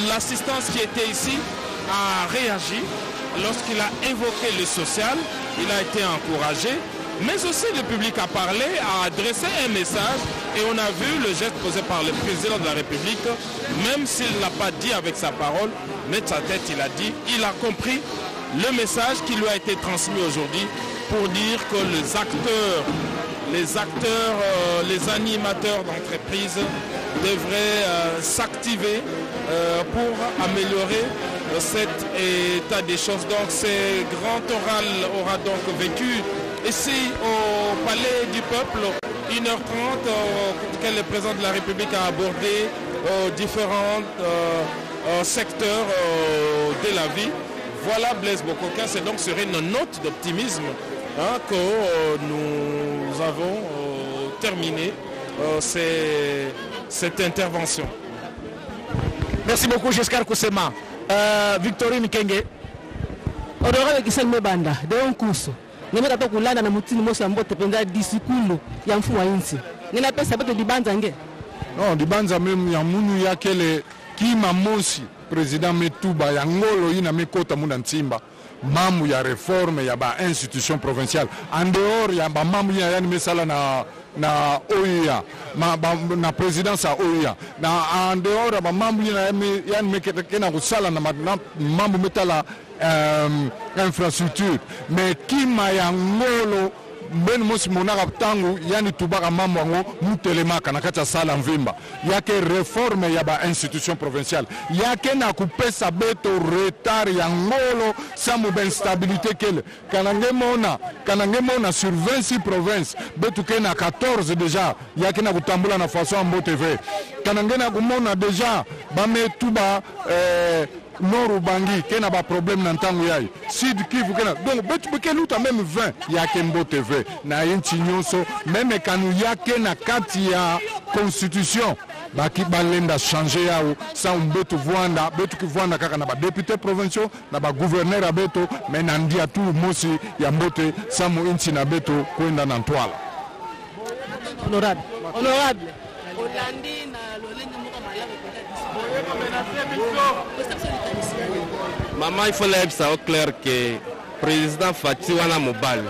l'assistance qui était ici a réagi. Lorsqu'il a évoqué le social, il a été encouragé. Mais aussi le public a parlé, a adressé un message et on a vu le geste posé par le président de la République, même s'il ne l'a pas dit avec sa parole, mais de sa tête il a dit, il a compris le message qui lui a été transmis aujourd'hui pour dire que les animateurs d'entreprise devraient s'activer pour améliorer cet état des choses. Donc ces grands orales aura donc vécu ici au Palais du Peuple, 1h30, auquel le président de la République a abordé différents secteurs de la vie. Voilà Blaise Bokoka, c'est donc sur une note d'optimisme que nous avons terminé cette intervention. Merci beaucoup Giscard Koussema. Victorine Kenge. Honorable Gisèle Mebanda, de un cours. Nimeta to kulanda na mutini mosa mbote penza disikulu ya mfu wa insi. Nina pesa bote dibanza nge. Non, dibanza memu ya munu yakele kima mosi président Metuba ya ngolo ina mekota muna ntimba. Mamu ya réforme ya ba institution provinciale. En dehors ya ba mamu ya yani mesala na OIA, na présidence à OIA. Na en dehors ya ba mamu ya yani meketa na kusala na mamu metala infrastructure, mais qui m'a yangolo ben mosi monaka tangu yani tubaka mambo yango mutelemaka na kati ya sala mvimba yake reforme ya ba institution provinciale yake na kupesa beto retard ya ngolo samu ben stabilité kele kanange mona sur 26 provinces betu ke na 14 déjà yake na kutambula na façon mbo TV kanange na kumona déjà ba metuba Nord Ubangi kena ba problème na ntango yayi Sud Kivu kena donc betu bekeluta même 20 ya Kembo TV na inchi nyonso même kanu yake na kati ya constitution baki balenda changer yao sa betu vwanda betu kivwanda kaka na ba député provinciaux na ba gouverneur abeto mais na ndia tu mosi ya mbote samu inchi na beto kwenda na ntwala. Honorable Olandi na lolenge moko malamu Maman, il faut l'être ça au clair que président Fati wana mobile.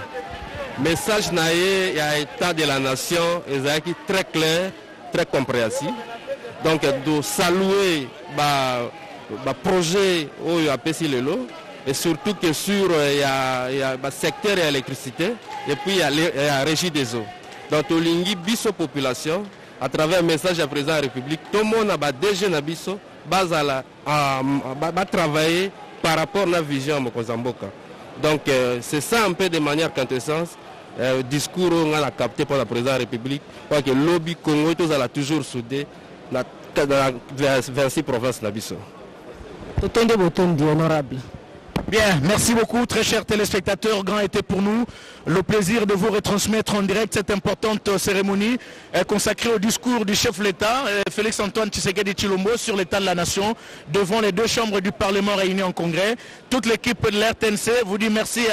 Message naé ya état de la nation est très clair, très compréhensible. Donc de saluer ba projet au APC Lelo et surtout que sur il y a secteur de l'électricité et puis il y a régie des eaux. Donc olingi biso population à travers un message à président de la République, tout le monde a déjà nabiso bazala va travailler par rapport à la vision de Mozamboka. Donc c'est ça un peu de manière quintessence discours on a capté par le président de la République parce que le lobby Congo est toujours soudé dans 26 provinces nabiso. Honorable. Bien, merci beaucoup, très chers téléspectateurs. Grand était pour nous le plaisir de vous retransmettre en direct cette importante cérémonie consacrée au discours du chef de l'État, Félix-Antoine Tshisekedi Tshilombo, sur l'état de la nation, devant les deux chambres du Parlement réunies en congrès. Toute l'équipe de la RTNC vous dit merci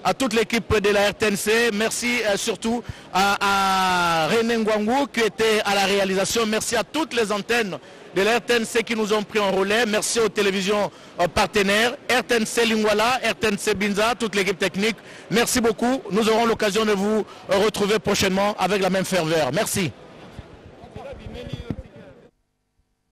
à toute l'équipe de la RTNC. Merci surtout à René Ngwangou qui était à la réalisation. Merci à toutes les antennes de la RTNC qui nous ont pris en relais. Merci aux télévisions partenaires, RTNC Lingwala, RTNC Binza, toute l'équipe technique. Merci beaucoup. Nous aurons l'occasion de vous retrouver prochainement avec la même ferveur. Merci.